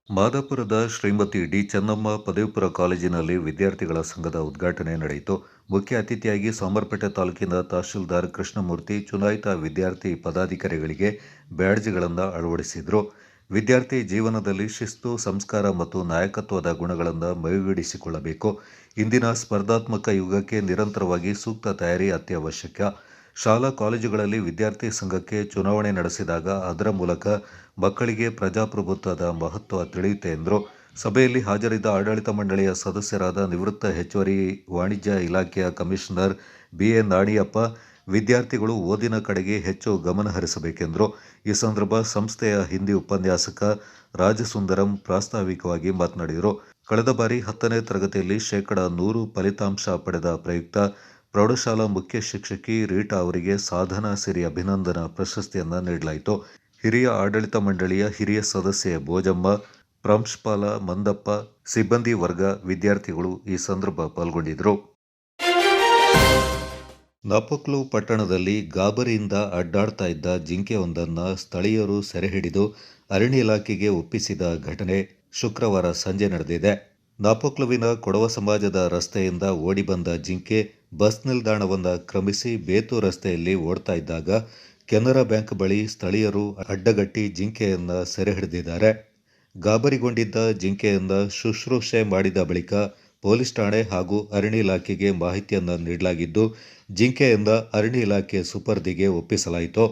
ಮಾದಾಪುರದ ಶ್ರೀಮತಿ ಡಿ ಚೆನ್ನಮ್ಮ ಪದವಿಪೂರ್ವ ಕಾಲೇಜಿನಲ್ಲಿ ವಿದ್ಯಾರ್ಥಿಗಳ ಸಂಘದ ಉದ್ಘಾಟನೆ ನಡೆಯಿತು. ಮುಖ್ಯ ಅತಿಥಿಯಾಗಿ ಸೋಮವಾರಪೇಟೆ ತಾಲೂಕಿನ ತಹಶೀಲ್ದಾರ್ ಕೃಷ್ಣಮೂರ್ತಿ ಚುನಾಯಿತ ವಿದ್ಯಾರ್ಥಿ ಪದಾಧಿಕಾರಿಗಳಿಗೆ ಬ್ಯಾಡ್ಜ್ಗಳನ್ನು ಅಳವಡಿಸಿದರು. ವಿದ್ಯಾರ್ಥಿ ಜೀವನದಲ್ಲಿ ಶಿಸ್ತು, ಸಂಸ್ಕಾರ ಮತ್ತು ನಾಯಕತ್ವದ ಗುಣಗಳನ್ನು ಮೈಗೂಡಿಸಿಕೊಳ್ಳಬೇಕು. ಇಂದಿನ ಸ್ಪರ್ಧಾತ್ಮಕ ಯುಗಕ್ಕೆ ನಿರಂತರವಾಗಿ ಸೂಕ್ತ ತಯಾರಿ ಅತ್ಯವಶ್ಯಕ. ಶಾಲಾ ಕಾಲೇಜುಗಳಲ್ಲಿ ವಿದ್ಯಾರ್ಥಿ ಸಂಘಕ್ಕೆ ಚುನಾವಣೆ ನಡೆಸಿದಾಗ ಅದರ ಮೂಲಕ ಮಕ್ಕಳಿಗೆ ಪ್ರಜಾಪ್ರಭುತ್ವದ ಮಹತ್ವ ತಿಳಿಯುತ್ತೆ ಎಂದರು. ಸಭೆಯಲ್ಲಿ ಹಾಜರಿದ್ದ ಆಡಳಿತ ಮಂಡಳಿಯ ಸದಸ್ಯರಾದ ನಿವೃತ್ತ ಹೆಚ್ಚುವರಿ ವಾಣಿಜ್ಯ ಇಲಾಖೆಯ ಕಮಿಷನರ್ BA ನಾಣಿಯಪ್ಪ ವಿದ್ಯಾರ್ಥಿಗಳು ಓದಿನ ಕಡೆಗೆ ಹೆಚ್ಚು ಗಮನ ಹರಿಸಬೇಕೆಂದರು. ಈ ಸಂದರ್ಭ ಸಂಸ್ಥೆಯ ಹಿಂದಿ ಉಪನ್ಯಾಸಕ ರಾಜಸುಂದರಂ ಪ್ರಾಸ್ತಾವಿಕವಾಗಿ ಮಾತನಾಡಿದರು. ಕಳೆದ ಬಾರಿ 10ನೇ ತರಗತಿಯಲ್ಲಿ 100% ಫಲಿತಾಂಶ ಪಡೆದ ಪ್ರಯುಕ್ತ ಪ್ರೌಢಶಾಲಾ ಮುಖ್ಯ ಶಿಕ್ಷಕಿ ರೀಟಾ ಅವರಿಗೆ ಸಾಧನಾ ಸಿರಿ ಅಭಿನಂದನಾ ಪ್ರಶಸ್ತಿಯನ್ನು ನೀಡಲಾಯಿತು. ಹಿರಿಯ ಆಡಳಿತ ಮಂಡಳಿಯ ಹಿರಿಯ ಸದಸ್ಯೆ ಭೋಜಮ್ಮ, ಪ್ರಾಂಶುಪಾಲ ಮಂದಪ್ಪ, ಸಿಬ್ಬಂದಿ ವರ್ಗ, ವಿದ್ಯಾರ್ಥಿಗಳು ಈ ಸಂದರ್ಭ ಪಾಲ್ಗೊಂಡಿದ್ದರು. ನಾಪೋಕ್ಲು ಪಟ್ಟಣದಲ್ಲಿ ಗಾಬರಿಯಿಂದ ಅಡ್ಡಾಡ್ತಾ ಇದ್ದ ಜಿಂಕೆಯೊಂದನ್ನು ಸ್ಥಳೀಯರು ಸೆರೆ ಹಿಡಿದು ಅರಣ್ಯ ಇಲಾಖೆಗೆ ಒಪ್ಪಿಸಿದ ಘಟನೆ ಶುಕ್ರವಾರ ಸಂಜೆ ನಡೆದಿದೆ. ನಾಪೋಕ್ಲುವಿನ ಕೊಡವ ಸಮಾಜದ ರಸ್ತೆಯಿಂದ ಓಡಿ ಬಂದ ಜಿಂಕೆ ಬಸ್ ನಿಲ್ದಾಣವನ್ನು ಕ್ರಮಿಸಿ ಬೇತು ರಸ್ತೆಯಲ್ಲಿ ಓಡ್ತಾ ಇದ್ದಾಗ ಕೆನರಾ ಬ್ಯಾಂಕ್ ಬಳಿ ಸ್ಥಳೀಯರು ಅಡ್ಡಗಟ್ಟಿ ಜಿಂಕೆಯನ್ನು ಸೆರೆ ಹಿಡಿದಿದ್ದಾರೆ. ಗಾಬರಿಗೊಂಡಿದ್ದ ಜಿಂಕೆಯನ್ನು ಶುಶ್ರೂಷೆ ಮಾಡಿದ ಬಳಿಕ ಪೊಲೀಸ್ ಠಾಣೆ ಹಾಗೂ ಅರಣ್ಯ ಇಲಾಖೆಗೆ ಮಾಹಿತಿಯನ್ನು ನೀಡಲಾಗಿದ್ದು, ಜಿಂಕೆಯಿಂದ ಅರಣ್ಯ ಇಲಾಖೆ ಸುಪರ್ದಿಗೆ ಒಪ್ಪಿಸಲಾಯಿತು.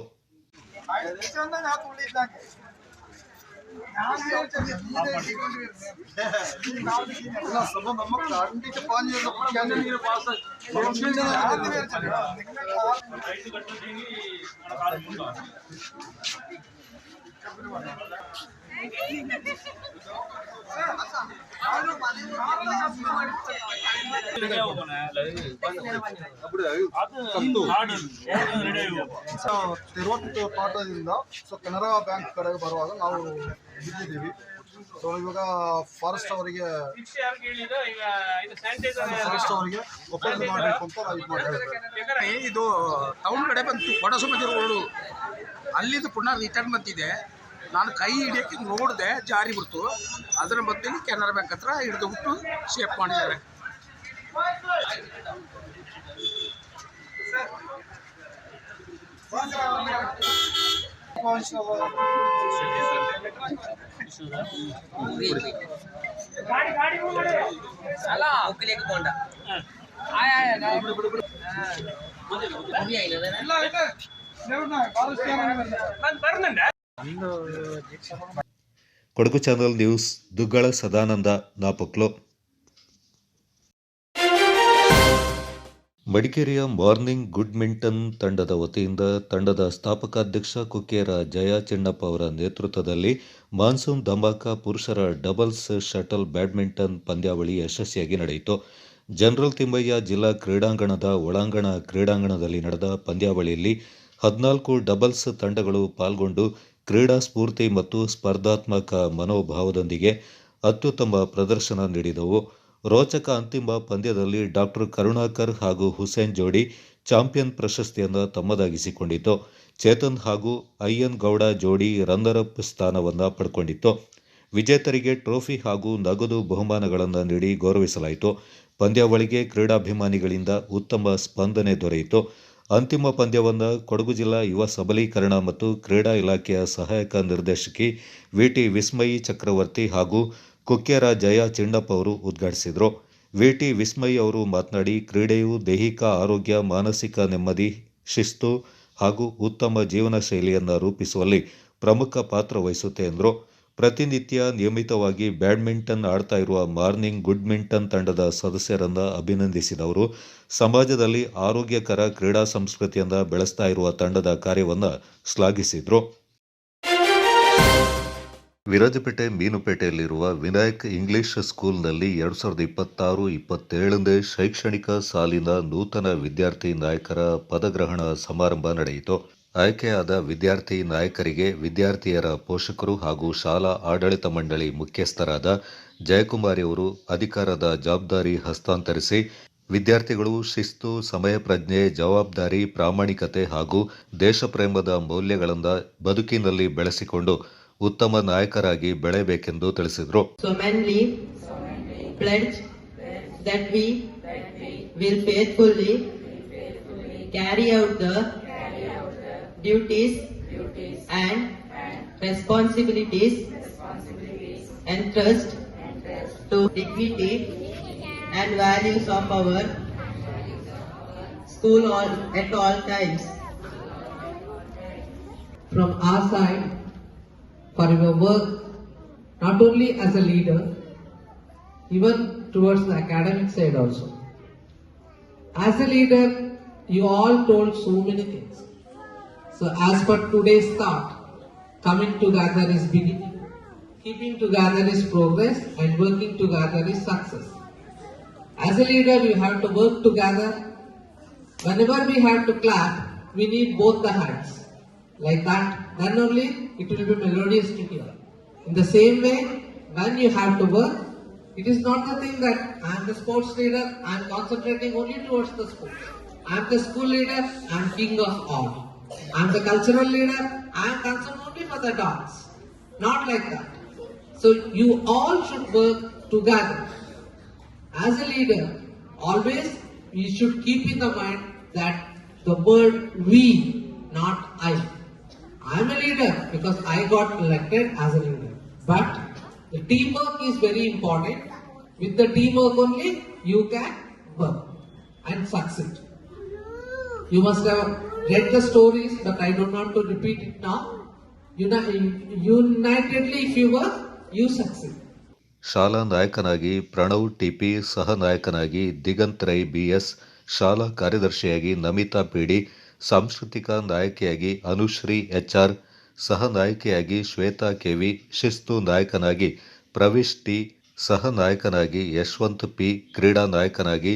ತಿರುವತ್ತು ಪಾಠದಿಂದ ಕೆನರಾ ಬ್ಯಾಂಕ್ ಕಡೆಗೆ ಬರುವಾಗ ನಾವು ಬಿದ್ದಿದ್ದೀವಿ. ಸೊ ಇವಾಗ ಫಾರೆಸ್ಟ್ ಅವರಿಗೆ ಒಪ್ಪಂದ ಮಾಡಬೇಕು ಅಂತ ನಾವು ಇದು ಮಾಡ್ತೀವಿ. ಇದು ಟೌನ್ ಕಡೆ ಬಂತು, ಬಡಸುಮತಿ ರೋಡು ಅಲ್ಲಿಂದ ಪುನಃ ರಿಟರ್ನ್ ಬಂದಿದೆ. ನಾನು ಕೈ ಹಿಡಿಯೋಕ್ಕೆ ನೋಡಿದೆ, ಜಾರಿ ಬಿಡ್ತು. ಅದರ ಮಧ್ಯದಲ್ಲಿ ಕೆನರಾ ಬ್ಯಾಂಕ್ ಹತ್ರ ಹಿಡಿದು ಬಿಟ್ಟು ಶೇಪ್ ಮಾಡಿದ್ದಾರೆ. Kodagu channel news, Duggala Sadananda, Napoklu. ಮಡಿಕೇರಿಯ ಮಾರ್ನಿಂಗ್ ಗುಡ್ಮಿಂಟನ್ ತಂಡದ ವತಿಯಿಂದ ತಂಡದ ಸ್ಥಾಪಕಾಧ್ಯಕ್ಷ ಕುಕ್ಕೇರ ಜಯ ಚಿಣ್ಣಪ್ಪ ಅವರ ನೇತೃತ್ವದಲ್ಲಿ ಮಾನ್ಸೂನ್ ಧಮಾಕ ಪುರುಷರ ಡಬಲ್ಸ್ ಶಟಲ್ ಬ್ಯಾಡ್ಮಿಂಟನ್ ಪಂದ್ಯಾವಳಿ ಯಶಸ್ವಿಯಾಗಿ ನಡೆಯಿತು. ಜನರಲ್ ತಿಮ್ಮಯ್ಯ ಜಿಲ್ಲಾ ಕ್ರೀಡಾಂಗಣದ ಒಳಾಂಗಣ ಕ್ರೀಡಾಂಗಣದಲ್ಲಿ ನಡೆದ ಪಂದ್ಯಾವಳಿಯಲ್ಲಿ 14 ಡಬಲ್ಸ್ ತಂಡಗಳು ಪಾಲ್ಗೊಂಡು ಕ್ರೀಡಾ ಸ್ಫೂರ್ತಿ ಮತ್ತು ಸ್ಪರ್ಧಾತ್ಮಕ ಮನೋಭಾವದೊಂದಿಗೆ ಅತ್ಯುತ್ತಮ ಪ್ರದರ್ಶನ ನೀಡಿದವು. ರೋಚಕ ಅಂತಿಮ ಪಂದ್ಯದಲ್ಲಿ ಡಾಕ್ಟರ್ ಕರುಣಾಕರ್ ಹಾಗೂ ಹುಸೇನ್ ಜೋಡಿ ಚಾಂಪಿಯನ್ ಪ್ರಶಸ್ತಿಯನ್ನು ತಮ್ಮದಾಗಿಸಿಕೊಂಡಿತು. ಚೇತನ್ ಹಾಗೂ ಅಯ್ಯನ್ ಗೌಡ ಜೋಡಿ ರನ್ನರ್ ಅಪ್ ಸ್ಥಾನವನ್ನು ಪಡ್ಕೊಂಡಿತ್ತು. ವಿಜೇತರಿಗೆ ಟ್ರೋಫಿ ಹಾಗೂ ನಗದು ಬಹುಮಾನಗಳನ್ನು ನೀಡಿ ಗೌರವಿಸಲಾಯಿತು. ಪಂದ್ಯಾವಳಿಗೆ ಕ್ರೀಡಾಭಿಮಾನಿಗಳಿಂದ ಉತ್ತಮ ಸ್ಪಂದನೆ ದೊರೆಯಿತು. ಅಂತಿಮ ಪಂದ್ಯವನ್ನು ಕೊಡಗು ಜಿಲ್ಲಾ ಯುವ ಸಬಲೀಕರಣ ಮತ್ತು ಕ್ರೀಡಾ ಇಲಾಖೆಯ ಸಹಾಯಕ ನಿರ್ದೇಶಕಿ ವಿಟಿ ವಿಸ್ಮಯಿ ಚಕ್ರವರ್ತಿ ಹಾಗೂ ಕುಕ್ಕೇರ ಜಯ ಚಿಣ್ಣಪ್ಪ ಅವರು ಉದ್ಘಾಟಿಸಿದರು. ವಿಟಿ ವಿಸ್ಮಯಿ ಅವರು ಮಾತನಾಡಿ, ಕ್ರೀಡೆಯು ದೈಹಿಕ ಆರೋಗ್ಯ, ಮಾನಸಿಕ ನೆಮ್ಮದಿ, ಶಿಸ್ತು ಹಾಗೂ ಉತ್ತಮ ಜೀವನ ಶೈಲಿಯನ್ನು ರೂಪಿಸುವಲ್ಲಿ ಪ್ರಮುಖ ಪಾತ್ರ ವಹಿಸುತ್ತೆ ಎಂದರು. ಪ್ರತಿನಿತ್ಯ ನಿಯಮಿತವಾಗಿ ಬ್ಯಾಡ್ಮಿಂಟನ್ ಆಡ್ತಾ ಇರುವ ಮಾರ್ನಿಂಗ್ ಗುಡ್ಮಿಂಟನ್ ತಂಡದ ಸದಸ್ಯರನ್ನು ಅಭಿನಂದಿಸಿದವರು ಸಮಾಜದಲ್ಲಿ ಆರೋಗ್ಯಕರ ಕ್ರೀಡಾ ಸಂಸ್ಕೃತಿಯನ್ನು ಬೆಳೆಸ್ತಾ ಇರುವ ತಂಡದ ಕಾರ್ಯವನ್ನು ಶ್ಲಾಘಿಸಿದರು. ವಿರಾಜಪೇಟೆ ಮೀನುಪೇಟೆಯಲ್ಲಿರುವ ವಿನಾಯಕ್ ಇಂಗ್ಲಿಷ್ ಸ್ಕೂಲ್ನಲ್ಲಿ 2026-27ನೇ ಶೈಕ್ಷಣಿಕ ಸಾಲಿನ ನೂತನ ವಿದ್ಯಾರ್ಥಿ ನಾಯಕರ ಪದಗ್ರಹಣ ಸಮಾರಂಭ ನಡೆಯಿತು. ಆಯ್ಕೆಯಾದ ವಿದ್ಯಾರ್ಥಿ ನಾಯಕರಿಗೆ ವಿದ್ಯಾರ್ಥಿಯರ ಪೋಷಕರು ಹಾಗೂ ಶಾಲಾ ಆಡಳಿತ ಮಂಡಳಿ ಮುಖ್ಯಸ್ಥರಾದ ಜಯಕುಮಾರಿ ಅವರು ಅಧಿಕಾರದ ಜವಾಬ್ದಾರಿ ಹಸ್ತಾಂತರಿಸಿ ವಿದ್ಯಾರ್ಥಿಗಳು ಶಿಸ್ತು, ಸಮಯ ಪ್ರಜ್ಞೆ, ಜವಾಬ್ದಾರಿ, ಪ್ರಾಮಾಣಿಕತೆ ಹಾಗೂ ದೇಶಪ್ರೇಮದ ಮೌಲ್ಯಗಳನ್ನು ಬದುಕಿನಲ್ಲಿ ಬೆಳೆಸಿಕೊಂಡು ಉತ್ತಮ ನಾಯಕರಾಗಿ ಬೆಳೆಯಬೇಕೆಂದು ತಿಳಿಸಿದರು. Solemnly pledge that we will faithfully carry out the duties and responsibilities entrusted to dignity and values of our school at all times. From our side, for your work, not only as a leader, even towards the academic side also. As a leader, you all told so many things. So as per today's thought, coming together is beginning. keeping together is progress and working together is success. As a leader, you have to work together. Whenever we have to clap, we need both the hands. Like that, then only it will be melodious to hear. In the same way, when you have to work, it is not the thing that I am the sports leader, I am concentrating only towards the sports. I am the school leader, I am king of all. I am the cultural leader, I am concerned only for the dance. Not like that. So you all should work together. As a leader, always you should keep in the mind that the word we, not I. I am a leader because I got elected as a leader. But the teamwork is very important. With the teamwork only you can work and succeed. You must have read the stories, but I don't want to repeat it now. Unitedly if you work, you succeed. ಶಾಲಾ ನಾಯಕನಾಗಿ Pranav TP, ಸಹ ನಾಯಕನಾಗಿ Diganth Rai BS, ಶಾಲಾ ಕಾರ್ಯದರ್ಶಿಯಾಗಿ Namita PD, ಸಾಂಸ್ಕೃತಿಕ ನಾಯಕಿಯಾಗಿ Anushree HR, ಸಹ ನಾಯಕಿಯಾಗಿ ಶ್ವೇತಾ ಕೆವಿ, ಶಿಸ್ತು ನಾಯಕನಾಗಿ ಪ್ರವಿಶ್ ಟಿ, ಸಹ ನಾಯಕನಾಗಿ ಯಶವಂತ್ ಪಿ, ಕ್ರೀಡಾ ನಾಯಕನಾಗಿ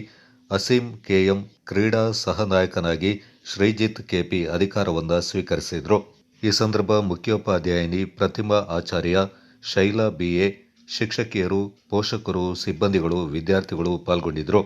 ಅಸೀಂ ಕೆಎಂ, ಕ್ರೀಡಾ ಸಹ ನಾಯಕನಾಗಿ ಶ್ರೀಜಿತ್ ಕೆಪಿ ಅಧಿಕಾರವನ್ನು ಸ್ವೀಕರಿಸಿದರು. ಈ ಸಂದರ್ಭ ಮುಖ್ಯೋಪಾಧ್ಯಾಯಿನಿ ಪ್ರತಿಮಾ ಆಚಾರ್ಯ, ಶೈಲಾ ಬಿಎ, ಶಿಕ್ಷಕಿಯರು, ಪೋಷಕರು, ಸಿಬ್ಬಂದಿಗಳು, ವಿದ್ಯಾರ್ಥಿಗಳು ಪಾಲ್ಗೊಂಡಿದ್ದರು.